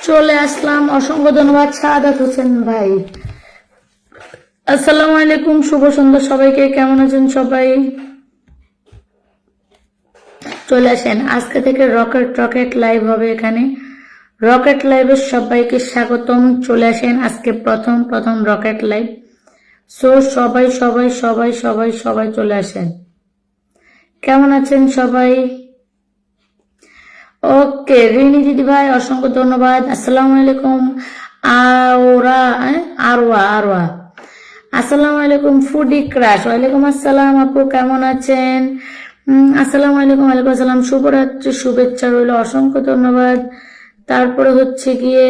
চলে আসলাম। অসংখ্য ধন্যবাদ সাদাত হোসেন ভাই। আসসালামু আলাইকুম, শুভ সন্ধ্যা সবাইকে। কেমন আছেন সবাই? চলে আসেন, আজকে থেকে রকেট লাইভ হবে এখানে। রকেট লাইভে সবাইকে স্বাগতম। চলে আসেন, আজকে প্রথম রকেট লাইভ। সো সবাই সবাই সবাই সবাই সবাই চলে আসেন। কেমন আছেন সবাই? ওকে, রিনি দিদি ভাই অসংখ্য ধন্যবাদ। আসসালামু আলাইকুম। আরওয়া আসসালামু আলাইকুম। ফুডি ক্রাশ ওয়ালাইকুম আসসালাম। আপু কেমন আছেন? আসসালামু আলাইকুম। ওয়ালাইকুম আসসালাম। শুভরাত্রি, শুভেচ্ছা রইল, অসংখ্য ধন্যবাদ। তারপরে হচ্ছে গিয়ে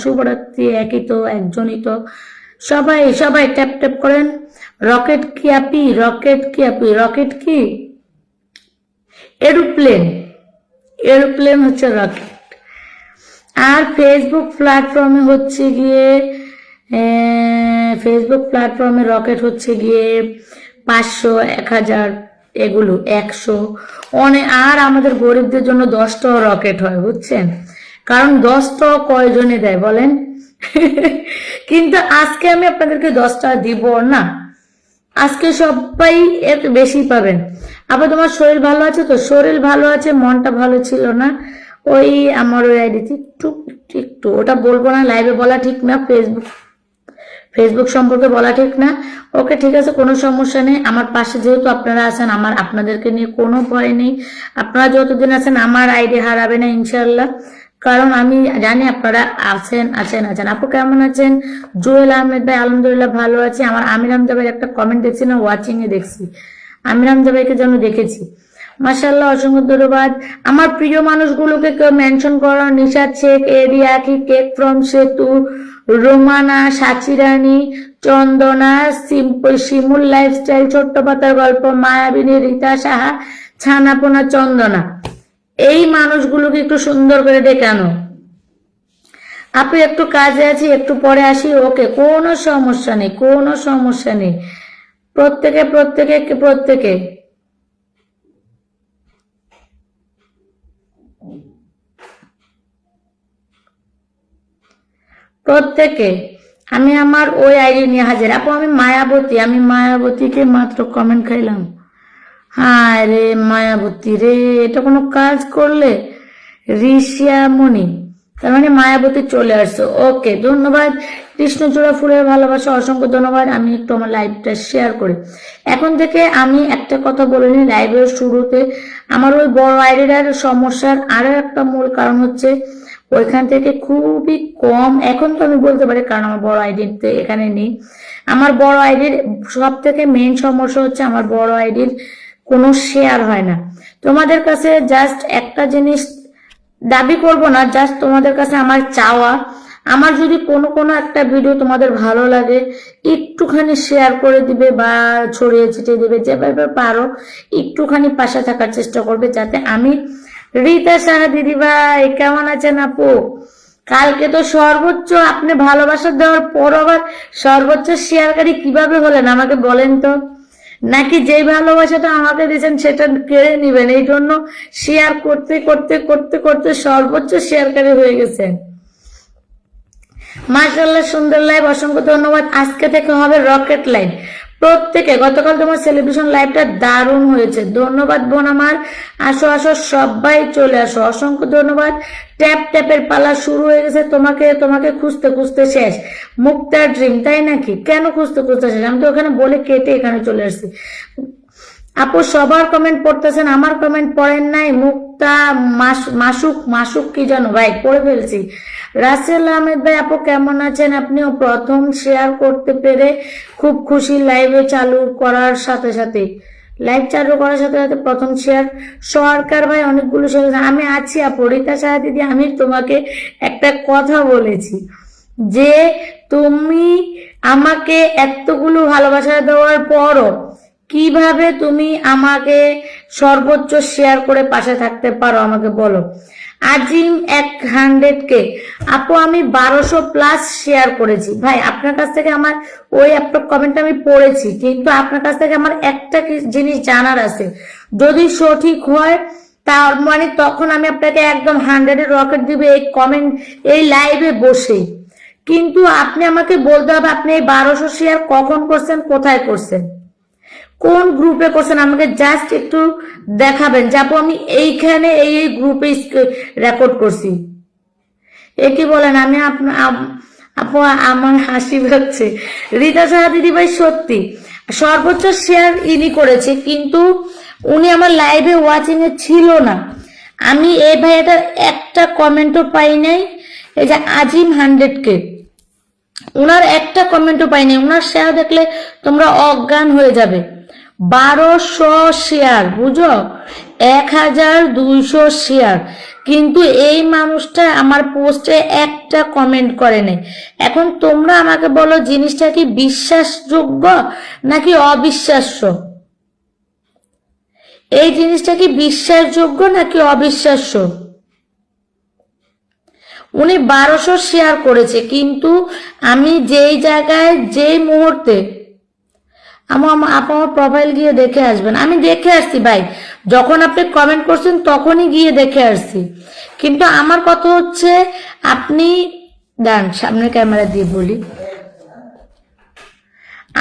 শুভরাত্রি, একই তো, একজনই তো। সবাই সবাই ট্যাপ ট্যাপ করেন। রকেট কি আপি? রকেট কি? এরোপ্লেন হচ্ছে রকেট। আর ফেসবুক প্ল্যাটফর্মে হচ্ছে গিয়ে রকেট হচ্ছে গিয়ে 500, 1000, এগুলো 100 অনেক। আর আমাদের গরিবদের জন্য 10 টাকা রকেট হয়, বুঝছেন? কারণ 10 টাকা কয়জনে দেয় বলেন? কিন্তু আজকে আমি আপনাদেরকে 10 টাকা দিব না, আজকে সবাই এর বেশি পাবেন। আবার তোমার শরীর ভালো আছে তো? শরীর ভালো আছে, মনটা ভালো ছিল না। ওই আমার ওই আইডিতে একটু ওটা বলবো না, লাইভে বলা ঠিক না, ফেসবুক সম্পর্কে বলা ঠিক না। ওকে, ঠিক আছে, কোনো সমস্যা নেই। আমার পাশে যেহেতু আপনারা আছেন, আমার আপনাদেরকে নিয়ে কোনো ভয় নেই। আপনারা যতদিন আছেন আমার আইডি হারাবে না ইনশাল্লাহ, কারণ আমি জানি আপনারা আছেন। আপু কেমন আছেন? জুয়েল আহমেদ ভাই আলহামদুলিল্লাহ ভালো আছি। আমার আমির হামজা ভাই একটা কমেন্ট দেখছি না, ওয়াচিং এ দেখছি, আমির হামজা ভাইকে যেন দেখেছি। মাশাআল্লাহ, অসংখ্য ধন্যবাদ। আমার প্রিয় মানুষগুলোকে কেউ মেনশন করো। নিশাদ শেখ, এরিয়া কি, cake from Setu, Romana, সাচিরানী, Chandana, Shimul lifestyle, ছোট্ট পাতার গল্প, মায়াবিনী, রীতা সাহা, ছানাপোনা, চন্দনা, এই মানুষগুলোকে একটু সুন্দর করে দেখানো। আপু একটু কাজে আছি, একটু পরে আসি। ওকে, কোনো সমস্যা নেই। প্রত্যেকে আমি আমার ওই আইডি নিয়ে হাজির। আপু আমি মায়াবতীকে মাত্র কমেন্ট খাইলাম। হায় রে মায়াবতী রে, এটা কোনো কাজ করলে? ঋষিয়ামণি, তার মানে মায়াবতী চলে আসছো। ওকে, ধন্যবাদ। কৃষ্ণচূড়া ফুলের ভালোবাসা, অসংখ্য ধন্যবাদ। আমি একটু আমার লাইভটা শেয়ার করি। এখন থেকে আমি একটা কথা বলে নিই, লাইভের শুরুতে আমার ওই বড় আইডিটার সমস্যার আরো একটা মূল কারণ হচ্ছে ওইখান থেকে খুবই কম, এখন তো আমি বলতে পারি কারণ আমার বড় আইডিতে এখানে নেই। আমার বড় আইডির সব থেকে মেইন সমস্যা হচ্ছে আমার বড় আইডির কোনো শেয়ার হয় না। তোমাদের কাছে জাস্ট একটা জিনিস দাবি করব না, জাস্ট তোমাদের কাছে আমার চাওয়া, আমার যদি কোনো একটা ভিডিও তোমাদের ভালো লাগে একটুখানি শেয়ার করে দিবে বা ছড়িয়ে ছিটিয়ে দিবে, যেভাবে পারো একটুখানি পাশে থাকার চেষ্টা করবে, যাতে আমি। রীতা সাহা দিদি ভাই কেমন আছেন আপু? কালকে তো সর্বোচ্চ আপনি ভালোবাসা দেওয়ার পর আবার সর্বোচ্চ শেয়ারকারী কিভাবে হলেন আমাকে বলেন তো? নাকি যেই ভালোবাসাটা আমাকে দিয়েছেন সেটা কেড়ে নিবেন, এই জন্য শেয়ার করতে করতে করতে করতে সর্বোচ্চ শেয়ারকারী হয়ে গেছেন? মাশাআল্লাহ, সুন্দর লাইভ, অসংখ্য ধন্যবাদ। আজকে থেকে হবে রকেট লাইভ। প্রত্যেকে, গতকাল তোমার সেলিব্রেশন লাইভটা দারুণ হয়েছে, ধন্যবাদ বোন আমার। আসো সবাই চলে আসো, অসংখ্য ধন্যবাদ। ট্যাপের পালা শুরু হয়ে গেছে। তোমাকে খুঁজতে শেষ। মুক্তার ড্রিম, তাই নাকি? কেন খুঁজতে শেষ? আমি তো ওখানে বলে কেটে এখানে চলে আসছি। আপু সবার কমেন্ট পড়তেছেন, আমার কমেন্ট পড়েন নাই। মুক্তা মাসুক কি জানো ভাই, পড়ে ফেলছি। রাসেল আহমেদ ভাই আপু কেমন আছেন? আপনিও প্রথম শেয়ার করতে পেরে খুব খুশি। লাইভ চালু করার সাথে সাথে প্রথম শেয়ার। সরকার ভাই অনেকগুলো শেয়ার। আমি আছি আপু। রীতা সাহা দিদি, আমি তোমাকে একটা কথা বলেছি যে তুমি আমাকে এতগুলো ভালোবাসা দেওয়ার পরও কিভাবে তুমি আমাকে সর্বোচ্চ শেয়ার করে পাশে থাকতে পারো আমাকে বলো। আজিম 100K আপু, আমি 1200+ শেয়ার করেছি ভাই। আপনার কাছ থেকে আমার ওই একটা কমেন্ট আমি পড়েছি, কিন্তু আপনার কাছ থেকে আমার একটা জিনিস জানার আছে, যদি সঠিক হয় তার মানে তখন আমি আপনাকে একদম 100-এর রকেট দিব এই কমেন্ট, এই লাইভে বসে। কিন্তু আপনি আমাকে বলতে হবে আপনি এই 1200 শেয়ার কখন করছেন, কোথায় করছেন, কোন গ্রুপে করছেন, আমাকে জাস্ট একটু দেখাবেন যে আপু আমি এইখানে এই গ্রুপে রেকর্ড করছি। এ কি বলেন? আমি আপু আমার হাসি পাচ্ছে। রীতা সাহা দিদি ভাই সত্যি সর্বোচ্চ শেয়ার ইনি করেছে, কিন্তু উনি আমার লাইভে ওয়াচিং এ ছিল না। আমি এই ভাইয়াটার একটা কমেন্টও পাই নাই। এই যে আজিম 100K, উনার একটা কমেন্টও পাই নাই। উনার শেয়ার দেখলে তোমরা অজ্ঞান হয়ে যাবে। 1200 শেয়ার, বুঝো, 1200 শেয়ার, কিন্তু এই মানুষটা আমার পোস্টে একটা কমেন্ট করে নাই। এখন তোমরা আমাকে বলো জিনিসটা কি বিশ্বাসযোগ্য নাকি অবিশ্বাস্য? এই জিনিসটা কি বিশ্বাসযোগ্য নাকি অবিশ্বাস্য? উনি 1200 শেয়ার করেছে, কিন্তু আমি যেই জায়গায় যেই মুহূর্তে আমার প্রোফাইল গিয়ে দেখে আসবেন, আমি দেখে আসছি ভাই, যখন আপনি কমেন্ট করছেন তখনই গিয়ে দেখে আসছি। কিন্তু আমার কথা হচ্ছে আপনি দাঁড়ান, সামনে ক্যামেরা দিয়ে বলি,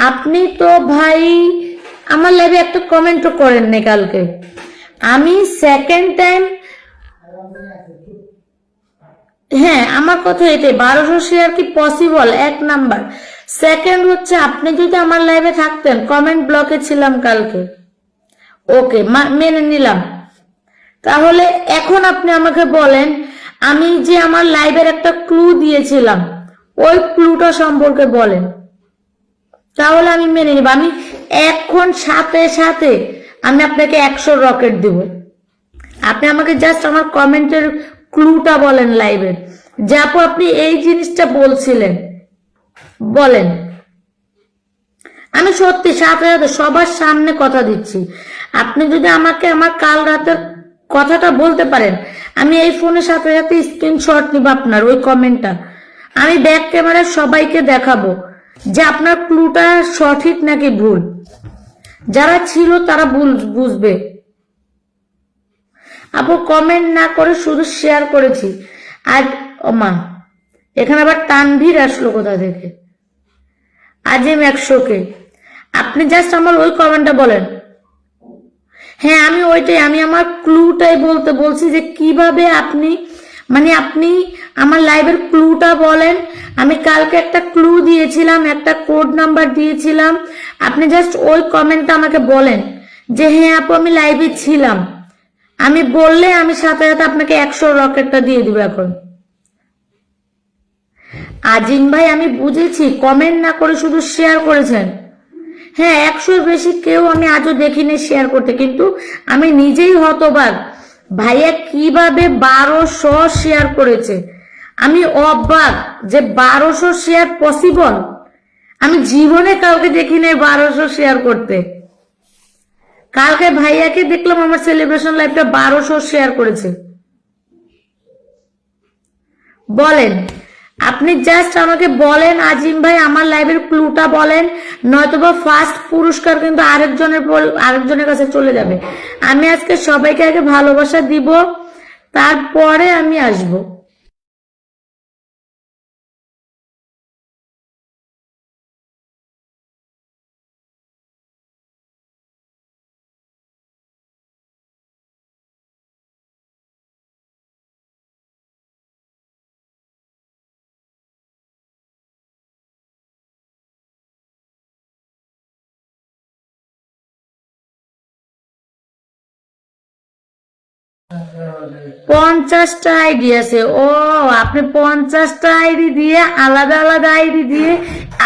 আপনি তো ভাই আমার লাইভে একটা কমেন্টও করেন না কালকে। আমি সেকেন্ড টাইম, হ্যাঁ আমার কথা এটাই, 1200 শেয়ার কি পসিবল? এক নাম্বার। সেকেন্ড হচ্ছে আপনি যদি আমার লাইভে থাকতেন, কমেন্ট ব্লকে ছিলাম কালকে, ওকে মেনে নিলাম, তাহলে এখন আপনি আমাকে বলেন আমি যে আমার লাইভের একটা ক্লু দিয়েছিলাম ওই ক্লুটা সম্পর্কে বলেন, তাহলে আমি মেনে নিব। আমি এখন সাথে সাথে আমি আপনাকে 100 রকেট দিব। আপনি আমাকে জাস্ট আমার কমেন্টের ক্লুটা বলেন লাইভের, যে আপু আপনি এই জিনিসটা বলছিলেন, বলেন। আমি সত্যি সাথে সাথে সবার সামনে কথা দিচ্ছি, আপনি যদি আমাকে আমার কাল রাতের কথাটা বলতে পারেন, আমি এই ফোনের সাথে সাথে স্ক্রিনশট নিব আপনার ওই কমেন্টটা, আমি ব্যাক ক্যামেরায় সবাইকে দেখাবো যে আপনার ক্লুটা সঠিক নাকি ভুল। যারা ছিল তারা বুঝবে। আপু কমেন্ট না করে শুধু শেয়ার করেছি। আর মা এখানে আবার তানভীর আসলো কোথা থেকে? আজিম 100K, আপনি জাস্ট আমার ওই কমেন্টটা বলেন। হ্যাঁ আমি ওইটাই, আমি আমার ক্লুটাই বলতে বলছি যে কিভাবে আপনি, মানে আপনি আমার লাইভের ক্লুটা বলেন। আমি কালকে একটা ক্লু দিয়েছিলাম, একটা কোড নাম্বার দিয়েছিলাম, আপনি জাস্ট ওই কমেন্টটা আমাকে বলেন যে হ্যাঁ আপু আমি লাইভে ছিলাম। আমি বললে আমি সাথে সাথে আপনাকে 100 রকেটটা দিয়ে দিব। এখন আজিম ভাই আমি বুঝেছি, কমেন্ট না করে শুধু শেয়ার করেছেন। হ্যাঁ 100-এর বেশি কেউ আমি আজও দেখিনি শেয়ার করতে, কিন্তু আমি নিজেই হতবাক ভাইয়া কিভাবে 1200 শেয়ার করেছে। আমি অবাক যে 1200 শেয়ার পসিবল। আমি জীবনে কাউকে দেখিনি 1200 শেয়ার করতে। কালকে ভাইয়াকে দেখলাম আমার সেলিব্রেশন লাইভটা 1200 শেয়ার করেছে। বলেন, আপনি জাস্ট আমাকে বলেন আজিম ভাই আমার লাইভের ক্লুটা বলেন, নয়তোবা ফার্স্ট পুরস্কার কিন্তু আরেকজনের কাছে চলে যাবে। আমি আজকে সবাইকে আগে ভালোবাসা দিব, তারপরে আমি আসব। পঞ্চাশটা আইডি আছে? ও আপনি 50টা আইডি দিয়ে আলাদা আলাদা আইডি দিয়ে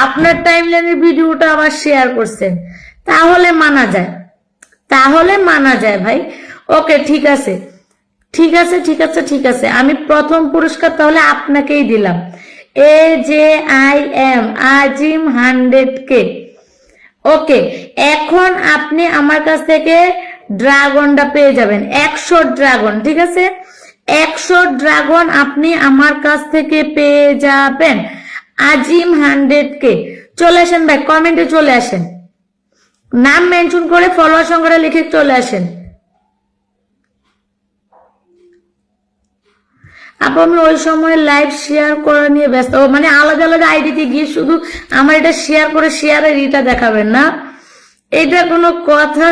আপনার টাইমলাইনের ভিডিওটা আবার শেয়ার করছেন, তাহলে মানা যায়, তাহলে মানা যায় ভাই। ওকে ঠিক আছে ঠিক আছে ঠিক আছে ঠিক আছে, আমি প্রথম পুরস্কার তাহলে আপনাকেই দিলাম। AJIM আজিম 100K। ওকে এখন আপনি আমার কাছ থেকে ড্রাগনটা পেয়ে যাবেন, 100 ড্রাগন, ঠিক আছে? 100 ড্রাগন আপনি আমার কাছ থেকে পেয়ে যাবেন। আজিম 100K, চলে আসেন ভাই, কমেন্টে চলে আসেন, নাম মেনশন করে ফলোয়ার সংখ্যাটা লিখে চলে আসেন। আপু আমি ওই সময় লাইভ শেয়ার করা নিয়ে ব্যস্ত, মানে আলাদা আলাদা আইডিতে গিয়ে শুধু আমার এটা শেয়ার করে শেয়ারের ইটা দেখাবেন না, এটা কোনো কথা?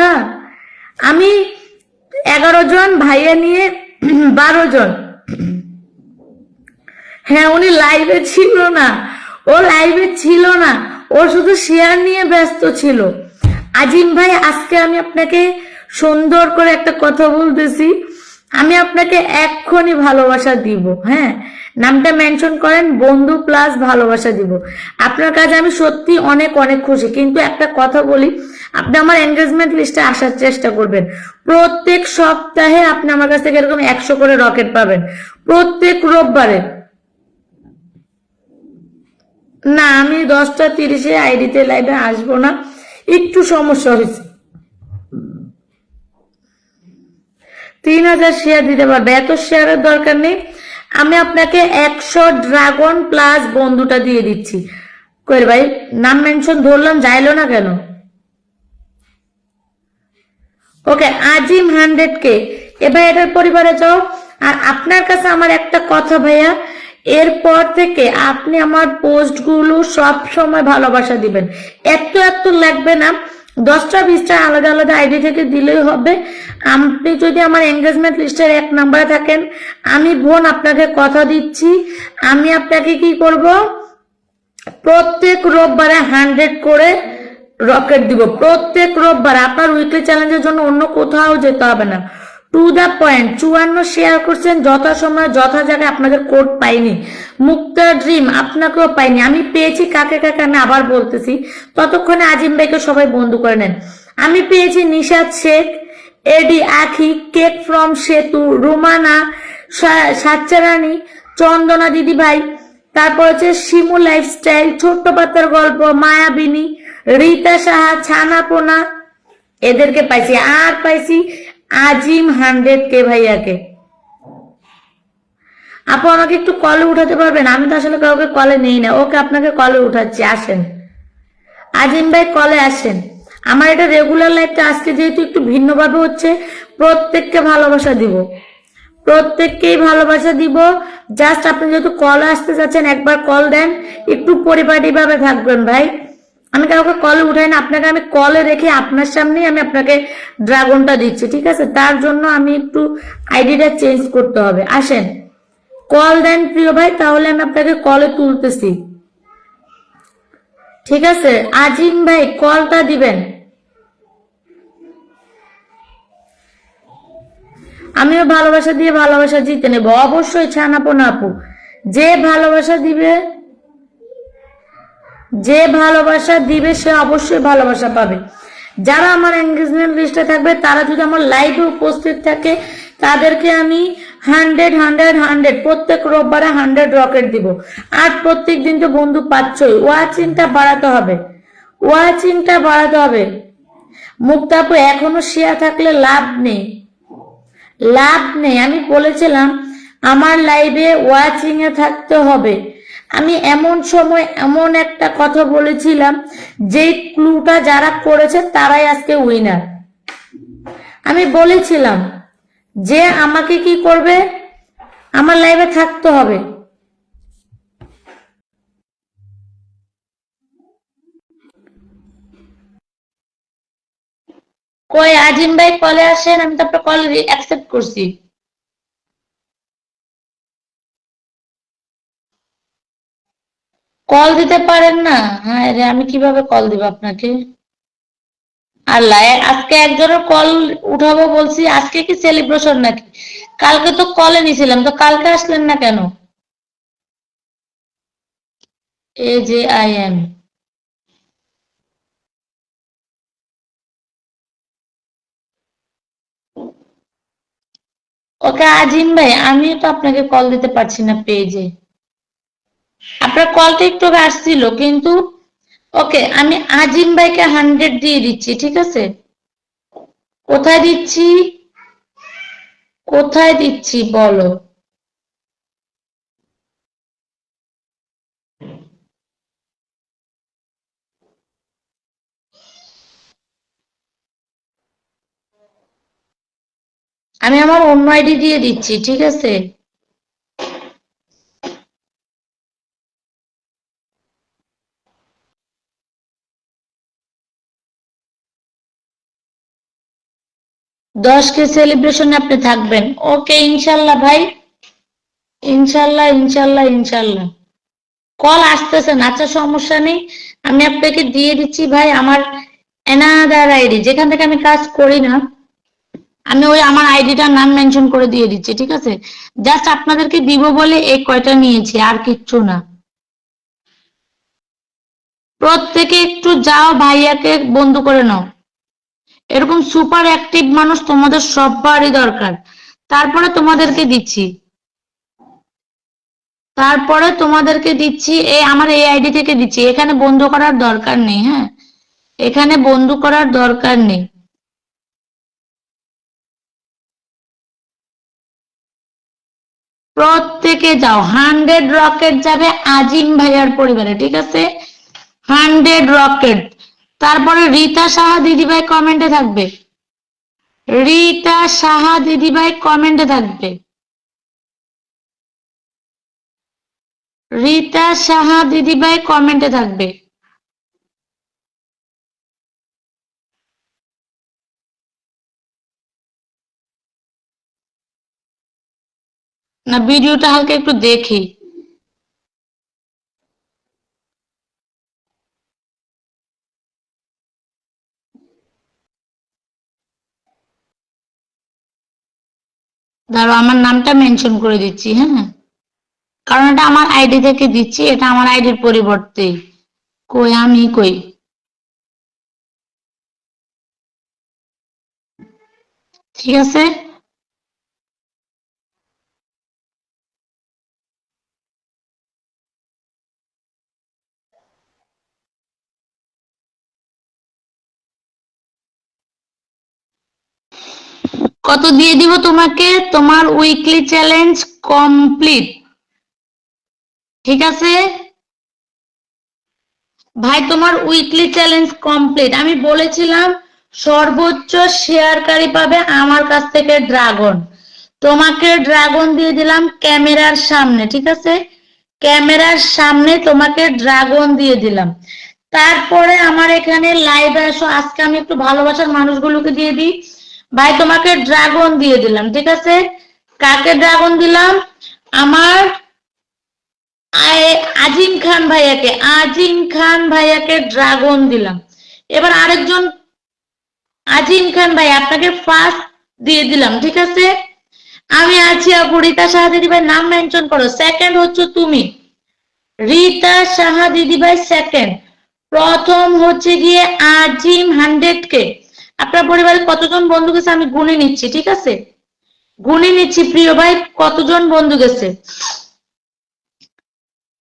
আমি 11 জন, ভাইয়া নিয়ে 12 জন। হ্যাঁ উনি লাইভে ছিল না, ও লাইভে ছিল না, ও শুধু শেয়ার নিয়ে ব্যস্ত ছিল। আজিম ভাই আজকে আমি আপনাকে সুন্দর করে একটা কথা বলতেছি, আমি আপনাকে এক্ষুনি ভালোবাসা দিব। হ্যাঁ নামটা মেনশন করেন, বন্ধু প্লাস ভালোবাসা দিব। আপনার কাছে আমি সত্যি অনেক অনেক খুশি, কিন্তু একটা কথা বলি, আপনি আমার এনগেজমেন্ট লিস্টে আসার চেষ্টা করবেন। প্রত্যেক সপ্তাহে আপনি আমার কাছ থেকে এরকম 100 করে রকেট পাবেন, প্রত্যেক রোববারে। না আমি 10টা 30-এ আইডিতে লাইভে আসবো না, একটু সমস্যা হয়েছে। 3000 শেয়ার দিতে পারবে, এত শেয়ারের দরকার নেই। আমি আপনাকে 100 ড্রাগন প্লাস বন্ধুটা দিয়ে দিচ্ছি। কই ভাই নাম মেনশন ধরলাম, যাইলো না কেন? ওকে আজিম 100K, এবার এটার পরিবারে যাও। আর আপনার কাছে আমার একটা কথা ভাইয়া, এরপর থেকে আপনি আমার পোস্ট গুলো সব সময় ভালোবাসা দিবেন, এত এত লাগবে না, 10টা 20টা আলাদা আলাদা আইডি থেকে দিলেই হবে। আপনি যদি আমার এনগেজমেন্ট লিস্টের 1 নম্বরে থাকেন, আমি বোন আপনাকে কথা দিচ্ছি, আমি আপনাকে কি করব, প্রত্যেক রোববারে 100 করে রকেট দিব, প্রত্যেক রোববার। আপনার উইকলি চ্যালেঞ্জের জন্য অন্য কোথাও যেতে হবে না, টু দা পয়েন্ট। 54 শেয়ার করছেন, যথা সময় যথা জায়গায় আপনাদের কোড পাইনি। মুক্তা ড্রিম আপনাকেও পাইনি, আমি পেয়েছি কাকে কাকে আমি আবার বলতেছি, ততক্ষণে আজিম ভাইকে সবাই বন্ধু করে নেন। আমি পেয়েছি নিশাদ শেখ, এডি আখি, কেক ফ্রম সেতু, রুমানা, সাচ্চারানী, চন্দনা দিদি ভাই, তারপর হচ্ছে শিমু লাইফস্টাইল, ছোট্ট পাতার গল্প, মায়াবিনী, রীতা সাহা, ছানাপোনা, এদেরকে পাইছি। আর পাইছি আজিম 100K ভাইয়াকে। আপু আমাকে একটু কলে উঠাতে পারবেন? আমি তো আসলে কাউকে কলে নেই না। ওকে আপনাকে কলে উঠাচ্ছি, আসেন আজিম ভাই, কলে আসেন। আমার এটা রেগুলার লাইফটা আজকে যেহেতু একটু ভিন্নভাবে হচ্ছে, প্রত্যেককে ভালোবাসা দিব, প্রত্যেককেই ভালোবাসা দিব। জাস্ট আপনি যেহেতু কলে আসতে চাচ্ছেন, একবার কল দেন, একটু পরিপাটি ভাবে থাকবেন ভাই। আমি কাউকে কলে উঠাই না, আপনাকে আমি কলে রেখে আপনার সামনেই আমি আপনাকে ড্রাগনটা দিচ্ছি, ঠিক আছে? তার জন্য আমি একটু আইডিটা চেঞ্জ করতে হবে। আসেন কল দেন প্রিয় ভাই, তাহলে আমি আপনাকে কলে তুলতেছি, ঠিক আছে? আজিম ভাই কলটা দিবেন, আমিও ভালোবাসা দিয়ে ভালোবাসা জিতে নেব অবশ্যই। ছানাপোনা আপু, যে ভালোবাসা দিবে, যে ভালোবাসা দিবে সে অবশ্যই ভালোবাসা পাবে। যারা আমার এনগেজমেন্ট লিস্টে থাকবে, তারা যদি আমার লাইভে উপস্থিত থাকে, তাদেরকে আমি 100 প্রত্যেক রোববারে 100 রকেট দিব। আর প্রত্যেক দিন তো বন্ধু পাচ্ছই, ওয়াচিংটা বাড়াতে হবে, ওয়াচিংটা বাড়াতে হবে। মুক্তাপু এখনো শেয়ার থাকলে লাভ নেই, লাভ নেই। আমি বলেছিলাম আমার লাইভে ওয়াচিং এ থাকতে হবে। আমি এমন সময় এমন একটা কথা বলেছিলাম, যে ক্লুটা যারা করেছে তারাই আজকে উইনার। আমি বলেছিলাম যে আমাকে কি করবে, আমার লাইভে থাকতে হবে। কই আজিম ভাই কলে আসেন, আমি তো আপনার কল অ্যাকসেপ্ট করছি। কল দিতে পারেন না? হ্যাঁ রে, আমি কিভাবে কল দিব আপনাকে? আল্লাহ, আজকে একজনের কল উঠাবো বলছি, আজকে কি সেলিব্রেশন নাকি? কালকে তো কলে নিছিলাম, তো কালকে আসলেন না কেন? AJIM, ওকে আজিম ভাই, আমিও তো আপনাকে কল দিতে পারছি না পেজে। আপনার কলটা একটু আগে আসছিল কিন্তু। ওকে আমি আজিম ভাইকে 100 দিয়ে দিচ্ছি, ঠিক আছে? কোথায় দিচ্ছি, কোথায় দিচ্ছি বলো? আমি আমার অন্য আইডি দিয়ে দিচ্ছি, ঠিক আছে? 10K সেলিব্রেশনে আপনি থাকবেন। ওকে ইনশাল্লাহ ভাই, ইনশাল্লাহ ইনশাল্লাহ ইনশাল্লাহ। কল আসতেছে না, আচ্ছা সমস্যা নেই, আমি আপনাকে দিয়ে দিচ্ছি ভাই আমার অ্যানাদার আইডি, যেখান থেকে আমি কাজ করি না, আমি ওই আমার আইডিটার নাম মেনশন করে দিয়ে দিচ্ছি, ঠিক আছে? জাস্ট আপনাদেরকে দিব বলে এই কয়টা নিয়েছি, আর কিচ্ছু না। প্রত্যেকে একটু যাও ভাইয়াকে বন্ধু করে নাও, এরকম সুপার অ্যাক্টিভ মানুষ তোমাদের সবারই দরকার। তারপরে তোমাদেরকে দিচ্ছি, তারপরে তোমাদেরকে দিচ্ছি, এই আমার এই আইডি থেকে দিচ্ছি, এখানে বন্ধ করার দরকার নেই, হ্যাঁ এখানে বন্ধ করার দরকার নেই। প্রত্যেকে যাও, 100 রকেট যাবে আজিম ভাইয়ার পরিবারে, ঠিক আছে? 100 রকেট। তারপরে রীতা সাহা দিদিভাই কমেন্টে থাকবে, রীতা সাহা দিদিভাই কমেন্টে থাকবে, রীতা সাহা দিদিভাই কমেন্টে থাকবে। না ভিডিওটা হালকা একটু দেখি। ধরো আমার নামটা মেনশন করে দিচ্ছি, হ্যাঁ কারণ এটা আমার আইডি থেকে দিচ্ছি, এটা আমার আইডির পরিবর্তে। কই আমি কই, ঠিক আছে? কত দিয়ে দিব তোমাকে? তোমার উইকলি চ্যালেঞ্জ কমপ্লিট, ঠিক আছে ভাই? তোমার উইকলি চ্যালেঞ্জ কমপ্লিট। আমি বলেছিলাম সর্বোচ্চ শেয়ারকারী পাবে আমার কাছ থেকে ড্রাগন, তোমাকে ড্রাগন দিয়ে দিলাম ক্যামেরার সামনে, ঠিক আছে? ক্যামেরার সামনে তোমাকে ড্রাগন দিয়ে দিলাম। তারপরে আমার এখানে লাইভে আসো, আজকে আমি একটু ভালোবাসার মানুষগুলোকে দিয়ে দিই। ভাই তোমাকে ড্রাগন দিয়ে দিলাম, ঠিক আছে? কাকে ড্রাগন দিলাম? আমার আজিম খান ভাইয়াকে, আজিম খান ভাইয়াকে ড্রাগন দিলাম। এবার আরেকজন, আজিম খান ভাই আপনাকে ফার্স্ট দিয়ে দিলাম, ঠিক আছে? আমি আছি আপু, রীতা সাহা দিদিভাই নাম মেনশন করো, সেকেন্ড হচ্ছে তুমি, রীতা সাহা দিদিভাই সেকেন্ড, প্রথম হচ্ছে গিয়ে আজিম 100K। আপনার পরিবারে কতজন বন্ধু গেছে আমি গুনে নিচ্ছি, ঠিক আছে? গুনে নিচ্ছি প্রিয় ভাই কতজন বন্ধু গেছে।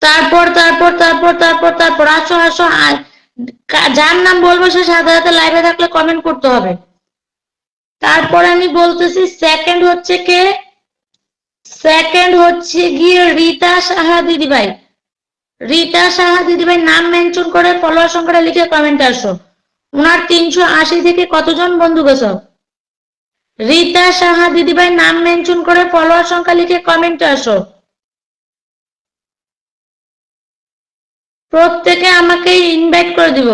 তারপর তারপর তারপর তারপর তারপর আসো আসো, যার নাম বলবো সে সাথে সাথে লাইভে থাকলে কমেন্ট করতে হবে। তারপর আমি বলতেছি সেকেন্ড হচ্ছে কে? সেকেন্ড হচ্ছে গিয়ে রীতা সাহা দিদিভাই, রীতা সাহা দিদিভাই নাম মেনশন করে ফলোয়ার সংখ্যাটা লিখে কমেন্টে আসো। ওনার 380 থেকে কতজন বন্ধু গেছো? রীতা সাহা দিদিভাই নাম মেনশন করে ফলোয়ার সংখ্যা লিখে কমেন্টে আসো। প্রত্যেকে আমাকে ইনভাইট করে দিব।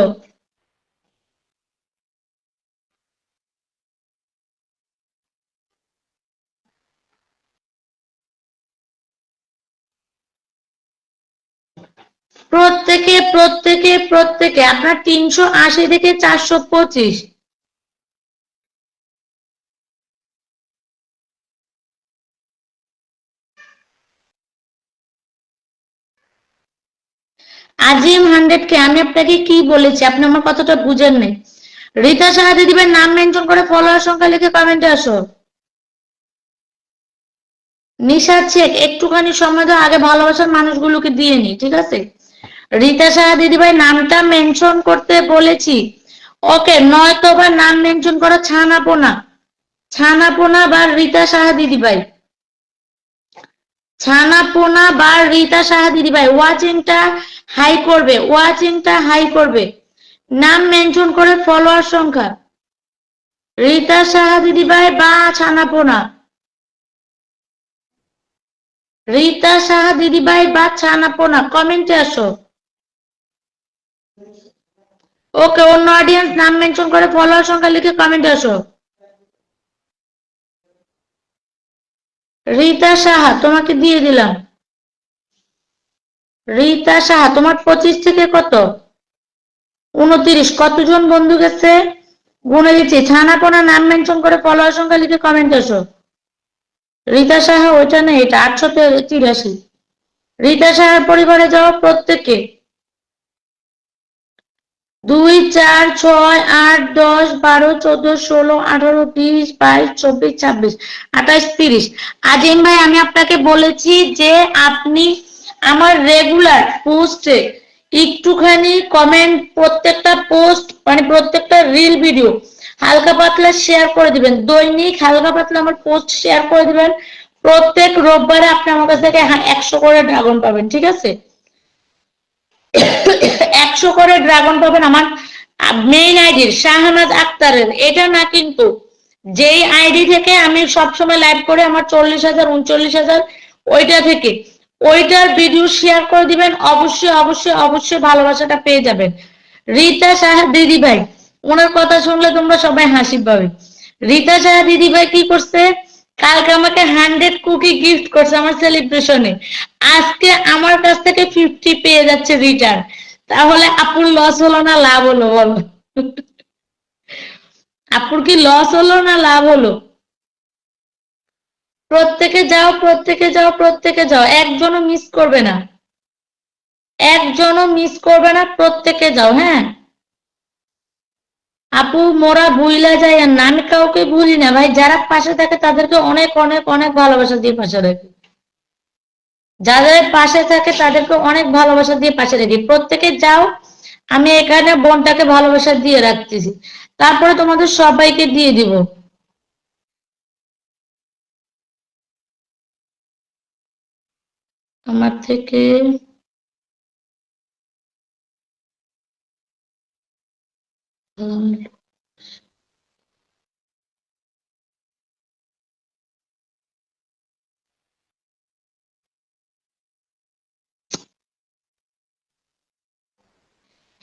প্রত্যেকে প্রত্যেকে প্রত্যেকে আপনার 380 থেকে 425। আজিম 100K, আমি আপনাকে কি বলেছি আপনি আমার কথাটা বুঝেন নাই। রীতা সাহা দিদিভাই নাম মেনশন করে ফলোয়ার সংখ্যা লিখে কমেন্টে আসো। নিশা শেখ একটুখানি সময় দাও, আগে ভালোবাসার মানুষগুলোকে দিয়ে নি, ঠিক আছে? রীতা সাহা দিদিভাই নামটা মেনশন করতে বলেছি, ওকে? নয়তো বা নাম মেনশন করা ছানাপোনা, ছানাপোনা বা রীতা সাহা দিদিভাই, ছানাপোনা বা রীতা সাহা দিদিভাই ওয়াচিংটা হাই করবে, ওয়াচিংটা হাই করবে, নাম মেনশন করে ফলোয়ার সংখ্যা। রীতা সাহা দিদিভাই বা ছানাপোনা, রীতা সাহা দিদিভাই বা ছানাপোনা কমেন্টে আসো। ওকে, অন্য অডিয়েন্স নাম মেনশন করে ফলোয়ার সংখ্যা লিখে কমেন্টে আসো। রীতা সাহা তোমাকে দিয়ে দিলাম। রীতা সাহা তোমার 25 থেকে কত 29 কতজন বন্ধু গেছে গুনে দিচ্ছি। ছানাপোনা নাম মেনশন করে ফলোয়ার সংখ্যা লিখে কমেন্ট আসো। রীতা সাহা ওইটা না, এটা 883। রীতা সাহার পরিবারে যাও প্রত্যেকে। 2 4 6 8 10 12 14 16 18 20 22 24 26 28 30। আজিম ভাই আমি আপনাকে বলেছি যে আপনি আমার রেগুলার পোস্টে একটুখানি কমেন্ট, প্রত্যেকটা পোস্ট মানে প্রত্যেকটা রিল ভিডিও হালকা পাতলা শেয়ার করে দিবেন। দৈনিক হালকা পাতলা আমার পোস্ট শেয়ার করে দিবেন। প্রত্যেক রোববারে আপনি আমার কাছ থেকে 100 করে ড্রাগন পাবেন, ঠিক আছে? 100 করে ড্রাগন পাবেন আমার মেইন আইডির শাহনাজ আক্তারের। এটা না কিন্তু যেই আইডি থেকে আমি সবসময় লাইভ করে আমার 40,000 39,000 ওইটা থেকে ওইটার ভিডিও শেয়ার করে দিবেন। অবশ্যই অবশ্যই অবশ্যই ভালোবাসাটা পেয়ে যাবেন। রীতা সাহা দিদি ভাই, ওনার কথা শুনলে তোমরা সবাই হাসি পাবে। রীতা সাহা দিদি ভাই কি করছে, কালকে আমাকে 100 কুকি গিফট করছে আমার সেলিব্রেশনে। আজকে আমার কাছ থেকে 50 পেয়ে যাচ্ছে রিটার্ন। তাহলে আপুর লস হলো না লাভ হলো বলো? আপুর কি লস হলো না লাভ হলো? প্রত্যেকে যাও প্রত্যেকে যাও প্রত্যেকে যাও, একজনও মিস করবে না, একজনও মিস করবে না, প্রত্যেকে যাও। হ্যাঁ আপু মোরা ভুইলা যায় না, আমি কাউকে ভুলি না ভাই। যারা পাশে থাকে তাদেরকে অনেক অনেক অনেক ভালোবাসা দিয়ে পাশে রাখি। যাদের পাশে থাকে তাদেরকে অনেক ভালোবাসা দিয়ে পাশে রাখি। প্রত্যেকে যাও, আমি এখানে বোনটাকে ভালোবাসা দিয়ে রাখতেছি, তারপরে তোমাদের সবাইকে দিয়ে দিব। আমার থেকে